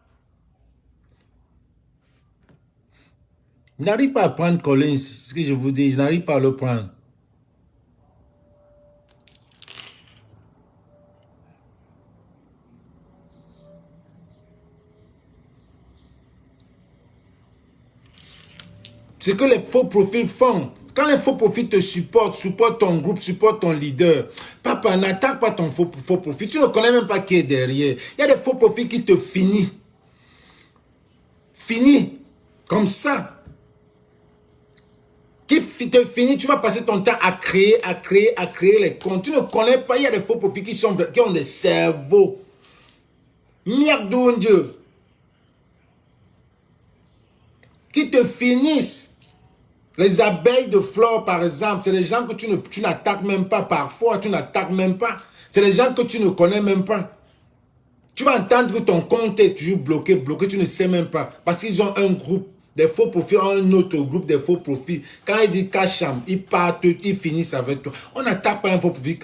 je n'arrive pas à prendre Collins. Ce que je vous dis, je n'arrive pas à le prendre. Ce que les faux profils font. Quand les faux profils te supportent ton groupe, supportent ton leader, papa, n'attaque pas ton faux profil. Tu ne connais même pas qui est derrière. Il y a des faux profils qui te finissent. Fini. Comme ça. Qui te finit, tu vas passer ton temps à créer les comptes. Tu ne connais pas, il y a des faux profils qui ont des cerveaux. Merde de Dieu. Qui te finissent. Les abeilles de fleurs, par exemple, c'est les gens que tu n'attaques même pas parfois, tu n'attaques même pas. C'est les gens que tu ne connais même pas. Tu vas entendre que ton compte est toujours bloqué, tu ne sais même pas. Parce qu'ils ont un groupe, des faux profils, un autre groupe des faux profils. Quand ils disent Kacham, ils partent, ils finissent avec toi. On n'attaque pas un faux profil.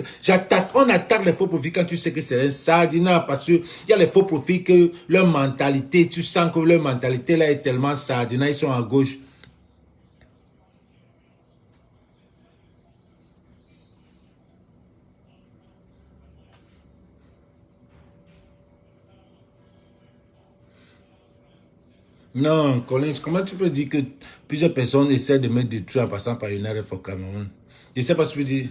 On attaque les faux profils quand tu sais que c'est un sardina. Parce qu'il y a les faux profils que leur mentalité, tu sens que leur mentalité là est tellement sardina, ils sont à gauche. Non, Collins, comment tu peux dire que plusieurs personnes essaient de me détruire en passant par United for Cameroun? Je ne sais pas ce que tu veux dire.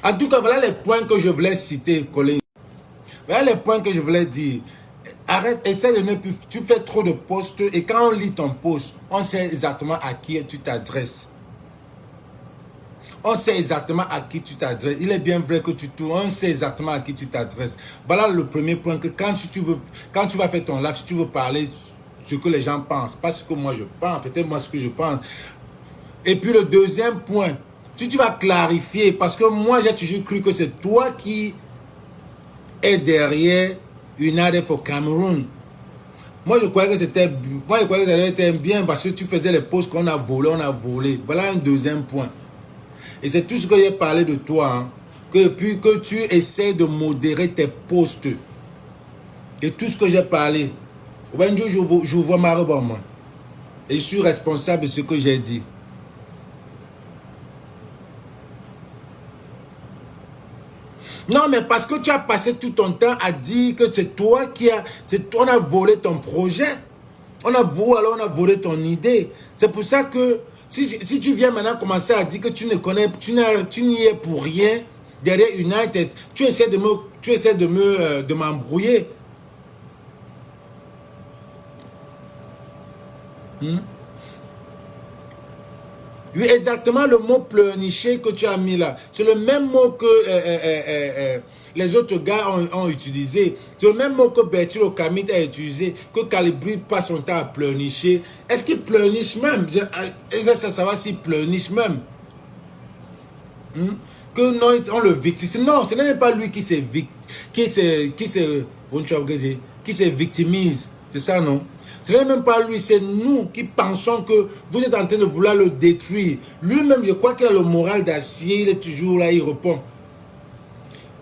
En tout cas, voilà les points que je voulais citer, Collins. Voilà les points que je voulais dire. Arrête, essaie de ne plus. Tu fais trop de posts et quand on lit ton post, on sait exactement à qui tu t'adresses. On sait exactement à qui tu t'adresses. Il est bien vrai que on sait exactement à qui tu t'adresses. Voilà le premier point, que quand tu vas faire ton live, si tu veux parler ce que les gens pensent, pas ce que moi je pense, peut-être moi ce que je pense. Et puis le deuxième point, si tu vas clarifier, parce que moi j'ai toujours cru que c'est toi qui es derrière United for Cameroun. Moi je croyais que c'était bien parce que tu faisais les posts qu'on a volé. Voilà un deuxième point. Et c'est tout ce que j'ai parlé de toi. Hein. Que tu essaies de modérer tes posts. Et tout ce que j'ai parlé. Je vois ma robe, moi. Et je suis responsable de ce que j'ai dit. Non, mais parce que tu as passé tout ton temps à dire que c'est toi on a volé ton projet. On a volé ton idée. C'est pour ça que si tu viens maintenant commencer à dire que tu n'y es pour rien derrière United, tu essaies de m'embrouiller. Oui, exactement le mot pleurnicher que tu as mis là. C'est le même mot que les autres gars ont utilisé. C'est le même mot que Bertil Okamit a utilisé, que Calibri passe son temps à pleurnicher. Est-ce qu'il pleurniche même? Ça va s'il pleurniche même. que non, on le victimise. Non, ce n'est même pas lui qui se victimise. C'est ça, non? Ce n'est même pas lui, c'est nous qui pensons que vous êtes en train de vouloir le détruire. Lui-même, je crois qu'il a le moral d'acier, il est toujours là, il répond.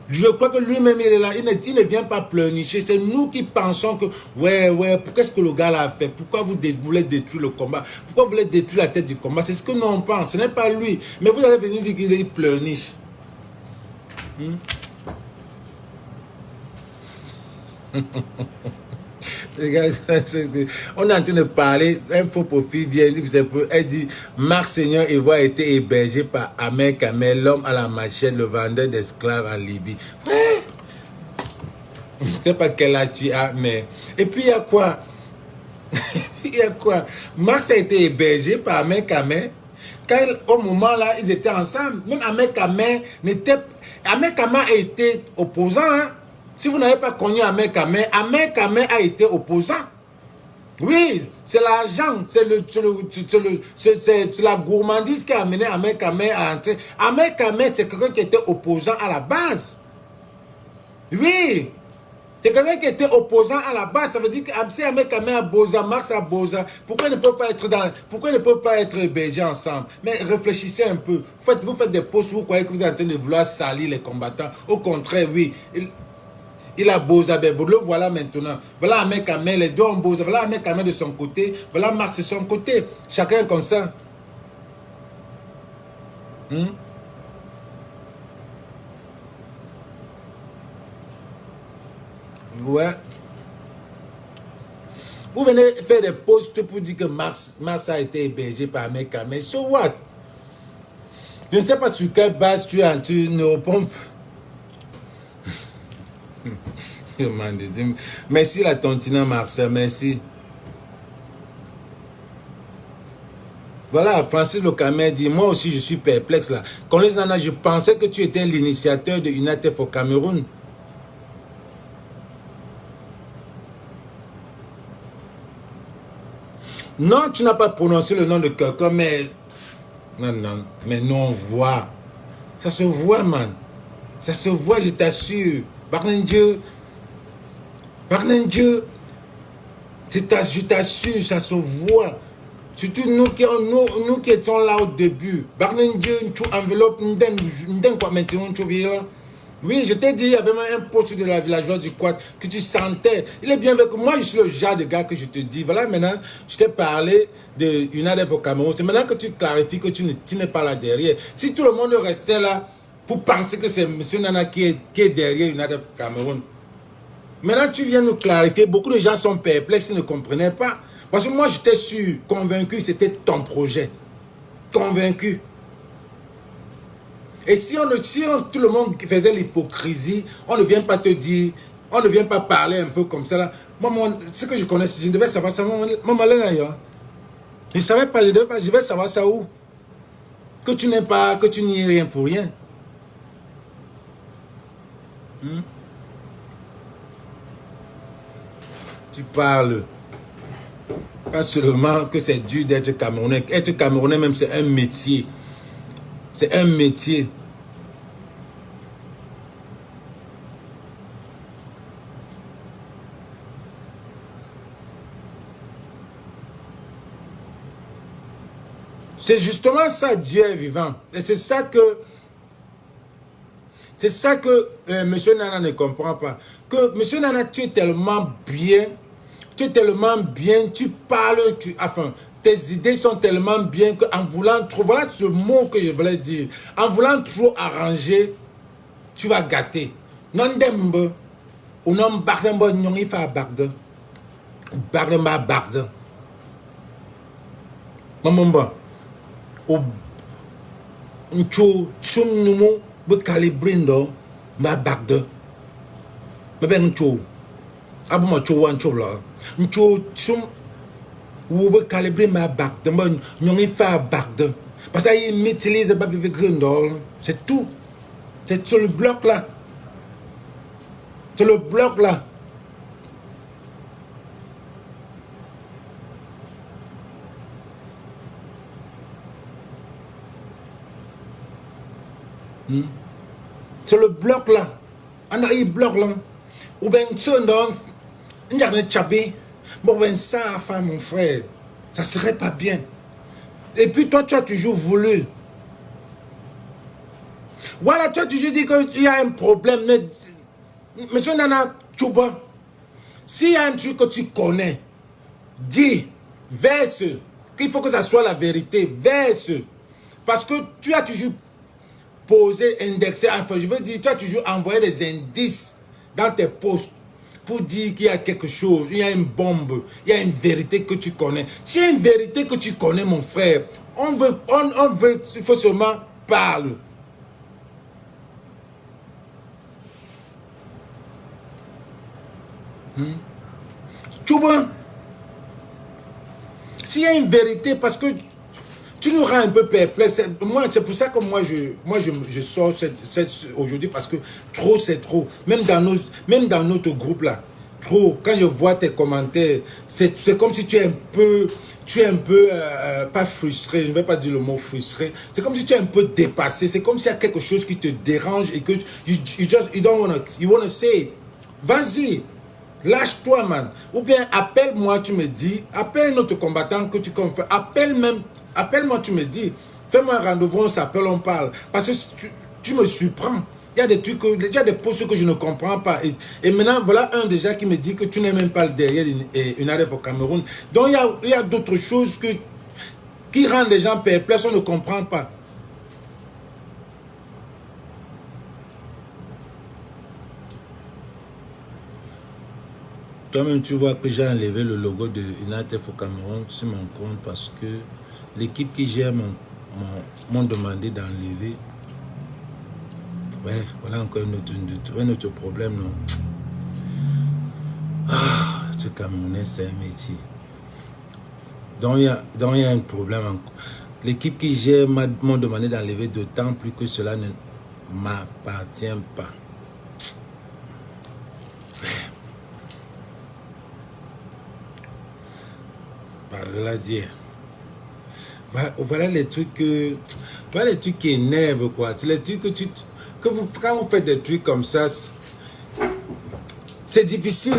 Je crois que lui-même, il est là, il ne vient pas pleurnicher. C'est nous qui pensons que, ouais, qu'est-ce que le gars là a fait? Pourquoi vous voulez détruire le combat? Pourquoi vous voulez détruire la tête du combat? C'est ce que nous on pense, ce n'est pas lui. Mais vous allez venir dire qu'il pleurniche. On est en train de parler, un faux profil vient, elle dit, Marc Seigneur Ivoire a été hébergé par Ahmed Kamel, l'homme à la machette, le vendeur d'esclaves en Libye. Je ne sais pas quel âge tu as, mais... Et puis il y a quoi? Il y a quoi? Marc a été hébergé par Ahmed Kamel. Quand, au moment là, ils étaient ensemble. Même Ahmed Kamel a été opposant, hein? Si vous n'avez pas connu Ahmed Kamel a été opposant. Oui, c'est l'argent, c'est la gourmandise qui a amené Ahmed Kamel à entrer. Ahmed Kamel, c'est quelqu'un qui était opposant à la base. Oui, c'est quelqu'un qui était opposant à la base. Ça veut dire que si Ahmed Kamel a Boza, Marx a Boza, pourquoi ils ne peuvent pas être hébergés ensemble? Mais réfléchissez un peu. Vous faites des posts, vous croyez que vous êtes en train de vouloir salir les combattants. Au contraire, oui. Il a Boza, vous le voilà maintenant. Voilà Ahmed Kamel, les deux ont Boza. Voilà Ahmed Kamel de son côté. Voilà Marx de son côté. Chacun comme ça. Ouais. Vous venez faire des posts pour dire que Marx a été hébergé par Ahmed Kamel. So what? Je ne sais pas sur quelle base tu ne réponds. Merci la tontina Marcel, merci. Voilà, Francis Le Camer dit, moi aussi je suis perplexe là. Quand les Nana, je pensais que tu étais l'initiateur de United for Cameroun. Non, tu n'as pas prononcé le nom de quelqu'un, mais... Non, mais non, on voit. Ça se voit, man. Ça se voit, je t'assure. Barnendieu, je t'assure, ça se voit. Surtout nous qui étions là au début. Barnendieu, une enveloppe, quoi maintenant, oui, je t'ai dit, il y avait même un poste de la villageoise du Quad que tu sentais. Il est bien avec moi, je suis le genre de gars que je te dis. Voilà, maintenant, je t'ai parlé de United for Cameroun. C'est maintenant que tu clarifies que tu n'es pas là derrière. Si tout le monde restait là pour penser que c'est M. Nana qui est derrière United for Cameroun. Maintenant, tu viens nous clarifier. Beaucoup de gens sont perplexes, ils ne comprenaient pas. Parce que moi, j'étais sûr, convaincu, c'était ton projet. Convaincu. Et si tout le monde faisait l'hypocrisie, on ne vient pas te dire, on ne vient pas parler un peu comme ça là. Moi, ce que je connais, je devais savoir ça. Maman, je ne savais pas, je vais savoir ça où. Que tu n'es pas, que tu n'y es rien pour rien. Tu parles. Pas seulement que c'est dur d'être Camerounais. Être Camerounais même, c'est un métier. C'est un métier. C'est justement ça, Dieu est vivant. Et c'est ça que M. Nana ne comprend pas. Que M. Nana, tu es tellement bien, tu parles, enfin, tes idées sont tellement bien qu'en voulant trop, voilà ce mot que je voulais dire, en voulant trop arranger, tu vas gâter. Non dembe, ou non bardembo nyongi fa barde, bardemba barde. Mamamba. O ncho tsum numo be calibrando ma bagde me ben ncho abu ma cho wan cho la ncho tsum ou be calibrer ma bagde ma nyongi fa bagde parce qu'il m'utilise ba be grindol, c'est tout. C'est sur le bloc là. C'est le bloc là. C'est le bloc là. On a eu bloc là. Ou bien, on a tchabé. Bon, ben ça, enfin, mon frère, ça serait pas bien. Et puis toi, tu as toujours voulu. Voilà, tu as toujours dit qu'il y a un problème. Mais, monsieur Nana Tchouba, s'il y a un truc que tu connais, dis, verse, qu'il faut que ça soit la vérité, verse. Parce que tu as toujours posé, indexé, enfin, je veux dire, tu as toujours envoyé des indices dans tes posts pour dire qu'il y a quelque chose, il y a une bombe, il y a une vérité que tu connais. S'il y a une vérité que tu connais, mon frère, on veut, il faut seulement parler. Tu vois, s'il y a une vérité, parce que tu nous rends un peu perplexe. Moi, c'est pour ça que je sors aujourd'hui, parce que trop, c'est trop. Même dans notre groupe là, trop. Quand je vois tes commentaires, c'est comme si tu es un peu, pas frustré, je ne vais pas dire le mot frustré. C'est comme si tu es un peu dépassé. C'est comme s'il y a quelque chose qui te dérange et que you don't wanna say it. Vas-y. Lâche-toi, man. Ou bien appelle-moi, tu me dis. Appelle notre combattant que tu confères. Appelle-moi, tu me dis. Fais-moi un rendez-vous, on s'appelle, on parle. Parce que tu me surprends. Il y a des trucs, il y a des postes que je ne comprends pas. Et maintenant, voilà un déjà qui me dit que tu n'es même pas derrière une ADF au Cameroun. Donc, il y a d'autres choses qui rendent les gens perplexes, on ne comprend pas. Toi-même, tu vois que j'ai enlevé le logo de United au Cameroun sur mon compte parce que l'équipe qui gère m'ont demandé d'enlever. Ouais, voilà encore un autre problème, non? Ah, ce Camerounais, c'est un métier. Donc, il y a un problème encore. L'équipe qui gère m'ont demandé d'enlever, d'autant plus que cela ne m'appartient pas. Par dire. Voilà les trucs qui énervent, quoi. C'est les trucs quand vous faites des trucs comme ça, c'est difficile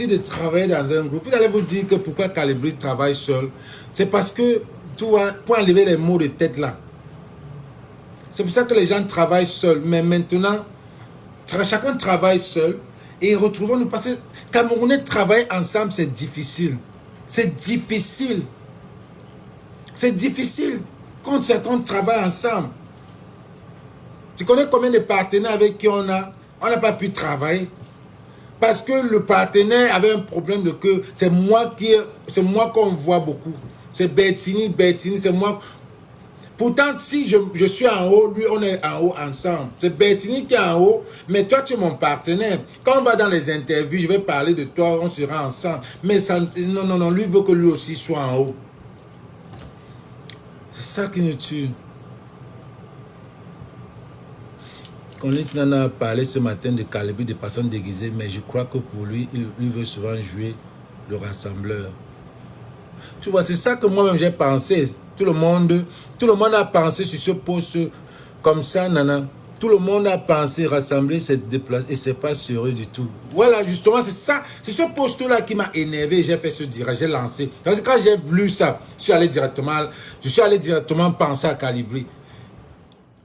de travailler dans un groupe. Vous allez vous dire que pourquoi Calibri travaille seul, c'est parce que pour enlever les maux de tête là. C'est pour ça que les gens travaillent seuls. Mais maintenant, chacun travaille seul et retrouvons-nous parce que Camerounais travaillent ensemble, c'est difficile. C'est difficile. C'est difficile quand on travaille ensemble. Tu connais combien de partenaires avec qui on n'a pas pu travailler? Parce que le partenaire avait un problème de que c'est moi qu'on voit beaucoup. C'est Bertini, c'est moi. Pourtant, si je suis en haut, lui, on est en haut ensemble. C'est Bertini qui est en haut, mais toi, tu es mon partenaire. Quand on va dans les interviews, je vais parler de toi, on sera ensemble. Mais ça, non, lui veut que lui aussi soit en haut. C'est ça qui nous tue. Conis Nana a parlé ce matin de Calibri, de personnes déguisées, mais je crois que pour lui, il veut souvent jouer le rassembleur. Tu vois, c'est ça que moi-même j'ai pensé. Tout le monde a pensé sur ce poste comme ça, Nana. Tout le monde a pensé rassembler, se déplacer, et c'est pas sérieux du tout. Voilà, justement, c'est ça. C'est ce poste-là qui m'a énervé. J'ai fait ce direct, j'ai lancé. Parce que quand j'ai lu ça, je suis allé directement penser à Calibri.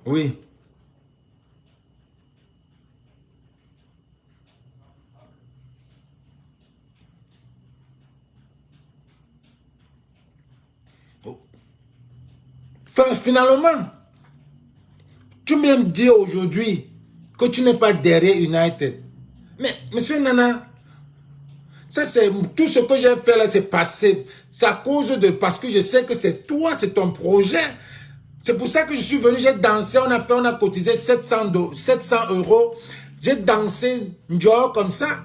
Oui. Finalement, tu peux me dire aujourd'hui que tu n'es pas derrière United. Mais, monsieur Nana, ça c'est tout ce que j'ai fait là, c'est passé. C'est à cause de, parce que je sais que c'est toi, c'est ton projet. C'est pour ça que je suis venu, j'ai dansé, on a cotisé 700 €. J'ai dansé genre comme ça.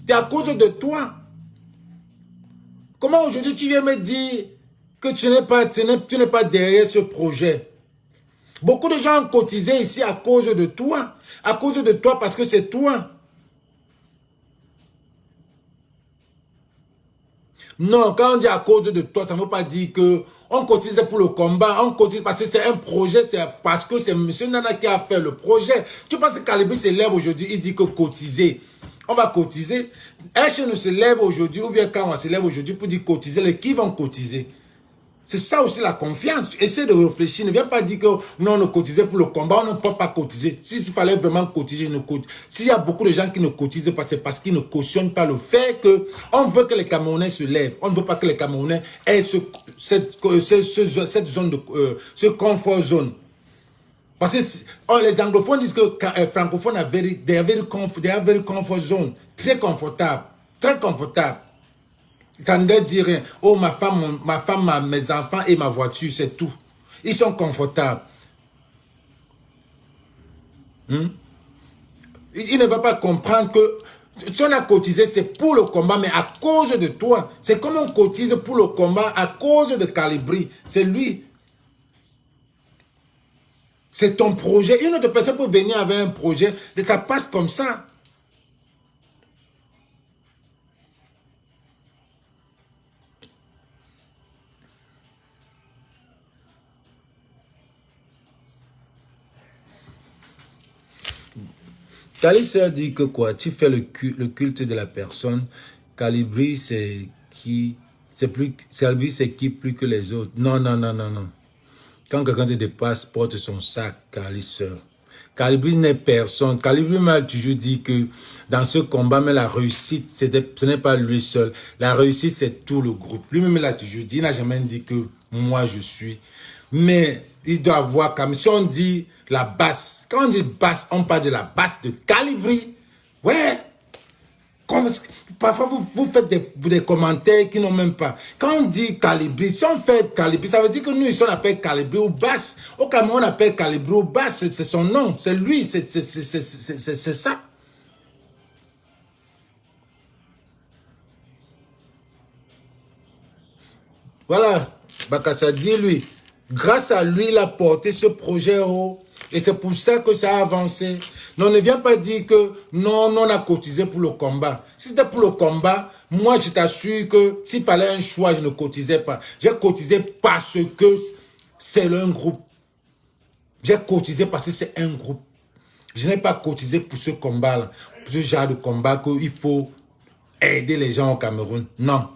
C'est à cause de toi. Comment aujourd'hui tu viens me dire que tu n'es pas derrière ce projet? Beaucoup de gens ont cotisé ici à cause de toi. À cause de toi parce que c'est toi. Non, quand on dit à cause de toi, ça ne veut pas dire que on cotise pour le combat, on cotise parce que c'est un projet, c'est parce que c'est M. Nana qui a fait le projet. Tu penses que Calibri se lève aujourd'hui, il dit que cotiser. On va cotiser. Un chien se lève aujourd'hui, ou bien quand on se lève aujourd'hui pour dire cotiser, qui vont cotiser? C'est ça aussi la confiance. Essaie de réfléchir. Ne viens pas dire que non, on cotisait pour le combat, on ne peut pas cotiser. S'il fallait vraiment cotiser, je ne cotise. S'il y a beaucoup de gens qui ne cotisent pas, c'est parce qu'ils ne cautionnent pas le fait que on veut que les Camerounais se lèvent. On ne veut pas que les Camerounais aient cette zone de ce confort zone. Parce que les anglophones disent que francophones are very comfort zone. Très confortable. Très confortable. Ça ne doit dire rien. Oh, ma femme, mes enfants et ma voiture, c'est tout. Ils sont confortables. Il ne va pas comprendre que si on a cotisé, c'est pour le combat, mais à cause de toi. C'est comme on cotise pour le combat à cause de Calibri. C'est lui. C'est ton projet. Une autre personne peut venir avec un projet, et ça passe comme ça. Calisseur dit que quoi? Tu fais le culte de la personne. Calibri, c'est qui? Calibri, c'est qui plus que les autres? Non, non, non, non, non. Quand quelqu'un te dépasse, porte son sac, Calisseur. Calibri n'est personne. Calibri m'a toujours dit que dans ce combat, mais la réussite, ce n'est pas lui seul. La réussite, c'est tout le groupe. Lui-même, il a toujours dit, il n'a jamais dit que moi, je suis. Mais il doit avoir, comme si on dit la basse. Quand on dit basse, on parle de la basse de Calibri. Ouais. Parfois, vous faites des commentaires qui n'ont même pas. Quand on dit Calibri, si on fait Calibri, ça veut dire que nous, ici, on appelle Calibri ou basse. Au Cameroun, on appelle Calibri ou basse. C'est son nom. C'est lui. C'est ça. Voilà. Bakassa dit, lui, grâce à lui, il a porté ce projet haut. Et c'est pour ça que ça a avancé. Non, ne viens pas dire que non, on a cotisé pour le combat. Si c'était pour le combat, moi, je t'assure que s'il fallait un choix, je ne cotisais pas. J'ai cotisé parce que c'est un groupe. J'ai cotisé parce que c'est un groupe. Je n'ai pas cotisé pour ce combat-là, pour ce genre de combat qu'il faut aider les gens au Cameroun. Non.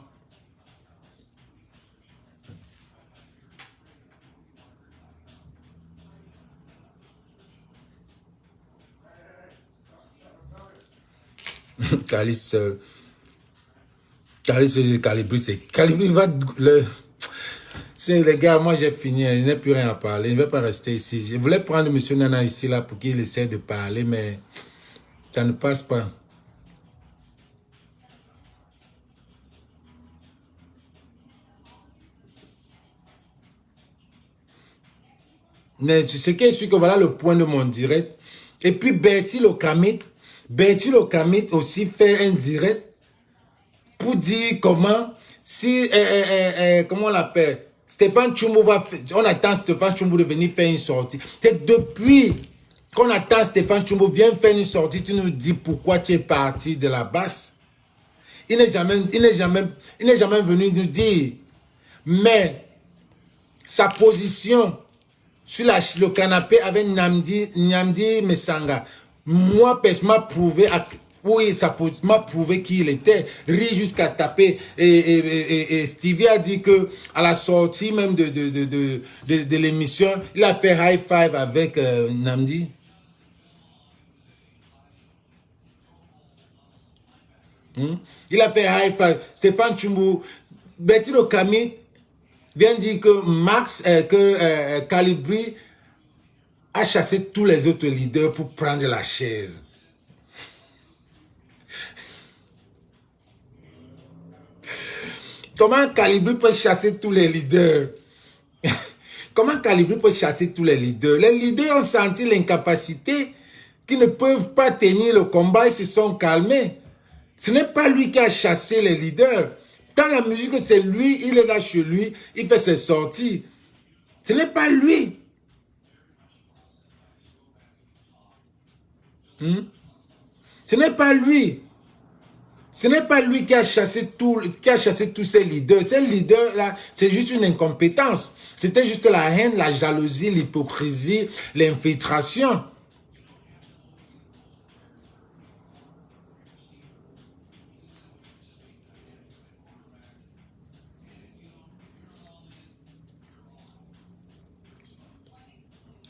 Calice, Calibri, c'est Calibri va les gars, moi j'ai fini, il n'y a plus rien à parler, il ne va pas rester ici. Je voulais prendre M. Nana ici là pour qu'il essaie de parler, mais ça ne passe pas. Mais tu sais qu'est-ce que voilà le point de mon direct. Et puis Bertie Locamite aussi fait un direct pour dire comment, si, comment on l'appelle, Stéphane Tchoumbou on attend Stéphane Tchoumbou de venir faire une sortie. C'est depuis qu'on attend Stéphane Tchoumbou, viens faire une sortie, tu nous dis pourquoi tu es parti de la basse. Il n'est jamais venu nous dire. Mais sa position sur le canapé avec Nyamdi Mesanga, moi, m'a prouvé, oui, ça m'a prouvé qui il était, rit jusqu'à taper. Et Stevie a dit que à la sortie même de l'émission, il a fait high five avec Namdi. Il a fait high five. Stéphane Tchoumbou, Bertie Locamite vient dire que Calibri a chassé tous les autres leaders pour prendre la chaise. Comment Calibri peut chasser tous les leaders? Comment Calibri peut chasser tous les leaders? Les leaders ont senti l'incapacité, qu'ils ne peuvent pas tenir le combat, ils se sont calmés. Ce n'est pas lui qui a chassé les leaders. Dans la musique, c'est lui, il est là chez lui, il fait ses sorties. Ce n'est pas lui. Ce n'est pas lui. Ce n'est pas lui qui a chassé tous ces leaders. Ces leaders-là, c'est juste une incompétence. C'était juste la haine, la jalousie, l'hypocrisie, l'infiltration.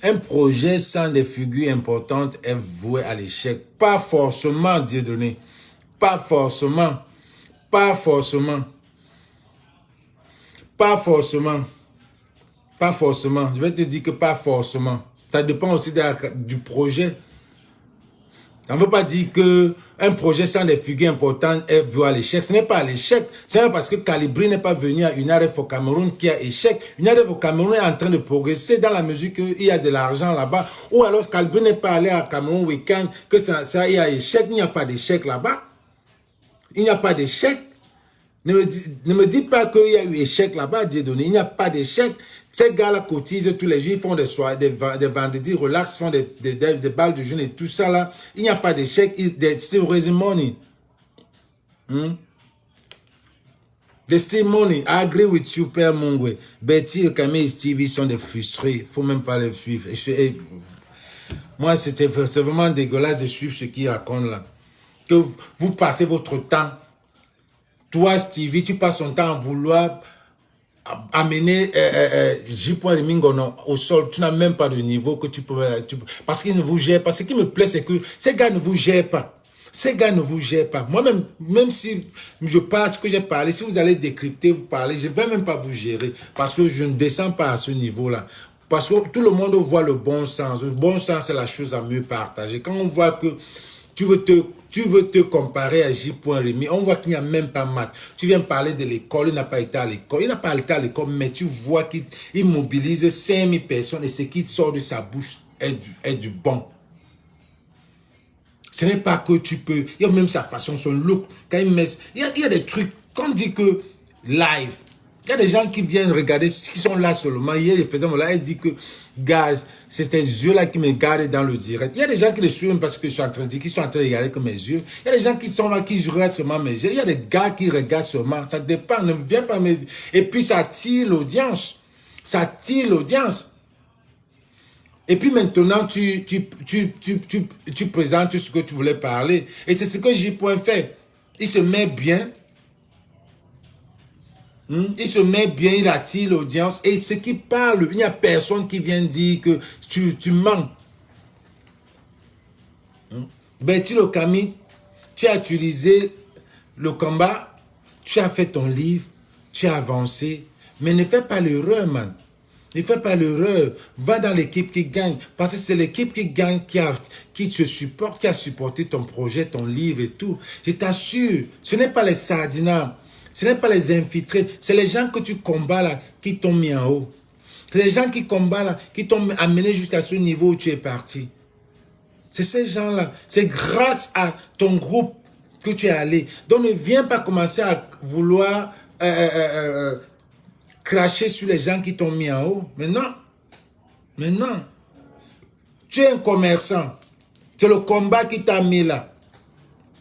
Un projet sans des figures importantes est voué à l'échec. Pas forcément, Dieudonné. Pas forcément. Pas forcément. Pas forcément. Pas forcément. Je vais te dire que pas forcément. Ça dépend aussi du projet. On ne veut pas dire que un projet sans des figures importantes est voué à l'échec. Ce n'est pas à l'échec. C'est pas parce que Calibri n'est pas venu à UNAREF au Cameroun qu'il y a échec. UNAREF au Cameroun est en train de progresser dans la mesure qu'il y a de l'argent là-bas. Ou alors Calibri n'est pas allé à Cameroun week-end, que ça il y a échec. Il n'y a pas d'échec là-bas. Il n'y a pas d'échec. Ne me dis pas qu'il y a eu échec là-bas, Dieudonné. Il n'y a pas d'échec. Ces gars-là cotisent tous les jours, ils font des soirées, des vendredis relax, font des balles de jeûne et tout ça là. Il n'y a pas d'échec. They still raising money. They still money. I agree with you, Père Mungwe. Betty, Kame et Stevie sont des frustrés. Il ne faut même pas les suivre. Moi, c'est vraiment dégueulasse de suivre ce qu'ils racontent là. Que vous passez votre temps. Toi, Stevie, tu passes ton temps à vouloir amener J.Remy Ngono au sol. Tu n'as même pas de niveau que tu peux... parce qu'ils ne vous gèrent pas. Ce qui me plaît, c'est que ces gars ne vous gèrent pas. Ces gars ne vous gèrent pas. Moi-même, même si je parle ce que j'ai parlé, si vous allez décrypter, vous parlez, je ne vais même pas vous gérer. Parce que je ne descends pas à ce niveau-là. Parce que tout le monde voit le bon sens. Le bon sens, c'est la chose à mieux partager. Quand on voit que tu veux te comparer à J.Remy, on voit qu'il n'y a même pas maths. Tu viens parler de l'école, il n'a pas été à l'école. Il n'a pas été à l'école, mais tu vois qu'il mobilise 5000 personnes et ce qui sort de sa bouche est du bon. Ce n'est pas que tu peux... Il y a même sa façon, son look. Quand il met... Il y a des trucs, quand on dit que live, il y a des gens qui viennent regarder, qui sont là seulement. Hier, il faisait mon live, il dit que, gars, c'est tes yeux-là qui me gardent dans le direct. Il y a des gens qui le suivent parce que je suis en train de dire, qui sont en train de regarder que mes yeux. Il y a des gens qui sont là, qui regardent seulement mes yeux. Il y a des gars qui regardent seulement. Ça dépend, ne viens pas me dire. Et puis, ça tire l'audience. Ça tire l'audience. Et puis maintenant, tu présentes ce que tu voulais parler. Et c'est ce que J.Point fait. Il se met bien. Il se met bien, il attire l'audience. Et ce qui parle, il n'y a personne qui vient dire que tu mens. Betty Lokami, tu as utilisé le combat, tu as fait ton livre, tu as avancé. Mais ne fais pas l'erreur, man. Ne fais pas l'erreur. Va dans l'équipe qui gagne. Parce que c'est l'équipe qui gagne qui te supporte, qui a supporté ton projet, ton livre et tout. Je t'assure, ce n'est pas les sardinats. Ce n'est pas les infiltrés, c'est les gens que tu combats là qui t'ont mis en haut. C'est les gens qui combattent là, qui t'ont amené jusqu'à ce niveau où tu es parti. C'est ces gens-là. C'est grâce à ton groupe que tu es allé. Donc ne viens pas commencer à vouloir cracher sur les gens qui t'ont mis en haut. Mais non. Mais non. Tu es un commerçant. C'est le combat qui t'a mis là.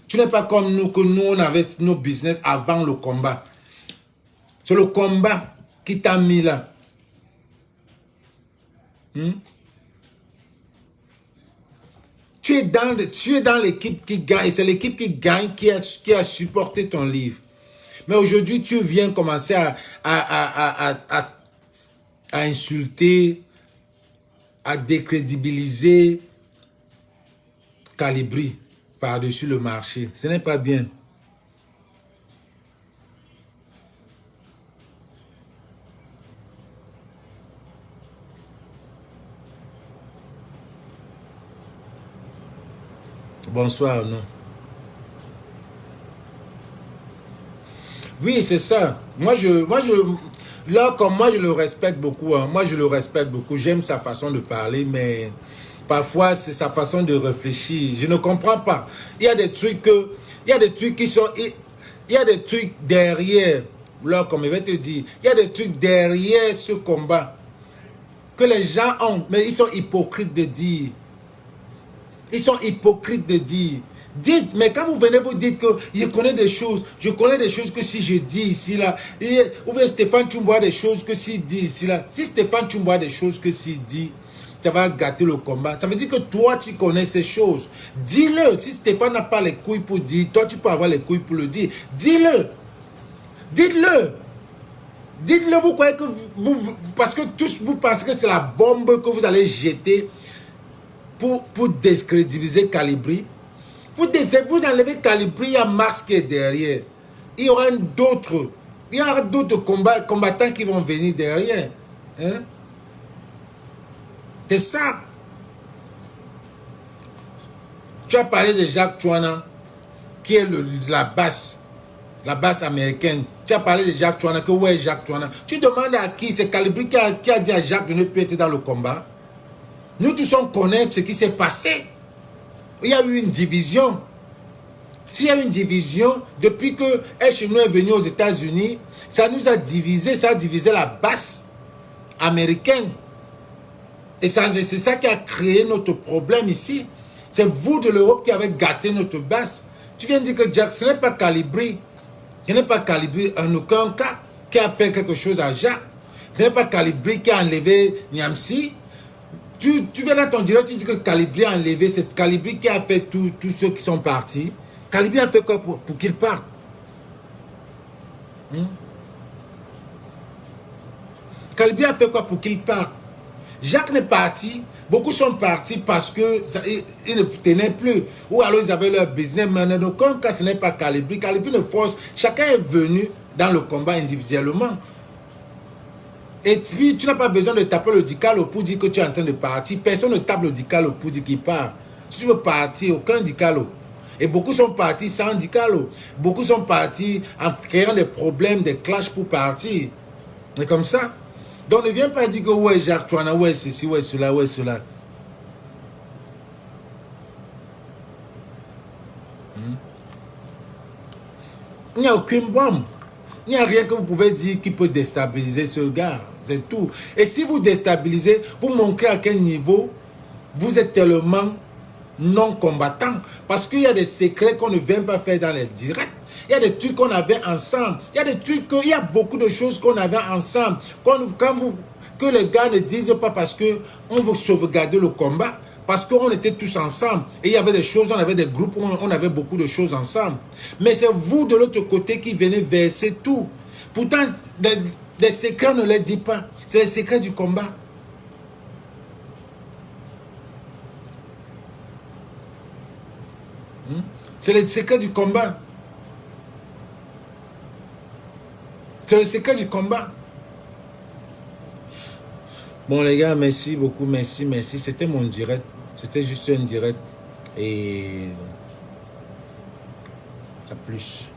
Tu n'es pas comme nous, que nous, on avait nos business avant le combat. C'est le combat qui t'a mis là. Tu es dans l'équipe qui gagne. Et c'est l'équipe qui gagne qui a supporté ton livre. Mais aujourd'hui, tu viens commencer à insulter, à décrédibiliser Calibri par-dessus le marché. Ce n'est pas bien. Bonsoir, non. Oui, c'est ça. Là, comme moi, je le respecte beaucoup. Hein. Moi, je le respecte beaucoup. J'aime sa façon de parler, mais parfois, c'est sa façon de réfléchir. Je ne comprends pas. Il y a des trucs qui sont... Il y a des trucs derrière. Là, comme je vais te dire, il y a des trucs derrière ce combat que les gens ont, mais ils sont hypocrites de dire. Ils sont hypocrites de dire. Dites, mais quand vous venez, vous dites que je connais des choses que si je dis ici, là, ou bien Stéphane Tchoumbouya des choses que s'il dit ici, là, si Stéphane Tchoumbouya des choses que s'il dit, ça va gâter le combat. Ça veut dire que toi, tu connais ces choses. Dis-le. Si Stéphane n'a pas les couilles pour dire, toi, tu peux avoir les couilles pour le dire. Dis-le. Dites-le. Dites-le, vous croyez que parce que tous vous pensez que c'est la bombe que vous allez jeter pour décrédibiliser Calibri. Vous enlevez Calibri, il y a Mars qui est derrière. Il y aura d'autres combattants qui vont venir derrière. Hein? C'est ça. Tu as parlé de Jacques Chouana, qui est la base américaine. Tu as parlé de Jacques Chouana, que où est Jacques Chouana? Tu demandes à qui? C'est Calibri qui a dit à Jacques de ne plus être dans le combat. Nous tous on connaît ce qui s'est passé. Il y a eu une division. S'il y a une division, depuis que Echeno est venu aux États-Unis, ça nous a divisé, ça a divisé la base américaine. Et c'est ça qui a créé notre problème ici. C'est vous de l'Europe qui avez gâté notre base. Tu viens de dire que Jacques, ce n'est pas Calibri. Ce n'est pas Calibri en aucun cas qui a fait quelque chose à Jacques. Ce n'est pas Calibri qui a enlevé Niamsi. Tu viens dans ton direct, tu dis que Calibri a enlevé. C'est Calibri qui a fait tous ceux qui sont partis. Calibri a fait quoi pour qu'ils partent? Calibri a fait quoi pour qu'ils partent? Jacques n'est parti. Beaucoup sont partis parce que ils ne tenaient plus. Ou alors ils avaient leur business. Mais dans aucun cas, ce n'est pas Calibri. Calibri ne force. Chacun est venu dans le combat individuellement. Et puis, tu n'as pas besoin de taper le dicalo pour dire que tu es en train de partir. Personne ne tape le dicalo pour dire qu'il part. Si tu veux partir, aucun dicalo. Et beaucoup sont partis sans dicalo. Beaucoup sont partis en créant des problèmes, des clashs pour partir. Mais comme ça. Donc, ne viens pas dire que ouais, Jacques Chouana, ouais, ceci, ouais, cela, ouais, cela. Il n'y a aucune bombe. Il n'y a rien que vous pouvez dire qui peut déstabiliser ce gars. C'est tout. Et si vous déstabilisez, vous montrez à quel niveau vous êtes tellement non combattant. Parce qu'il y a des secrets qu'on ne vient pas faire dans les directs. Il y a des trucs qu'on avait ensemble. Il y a des trucs, il y a beaucoup de choses qu'on avait ensemble. Que les gars ne disent pas parce qu'on veut sauvegarder le combat. Parce qu'on était tous ensemble. Et il y avait des choses, on avait des groupes, on avait beaucoup de choses ensemble. Mais c'est vous de l'autre côté qui venez verser tout. Pourtant, des secrets, on ne les dit pas. C'est les secrets du combat. C'est les secrets du combat. C'est le secret du combat. Bon les gars, merci beaucoup, merci. C'était mon direct. C'était juste un direct. Et à plus.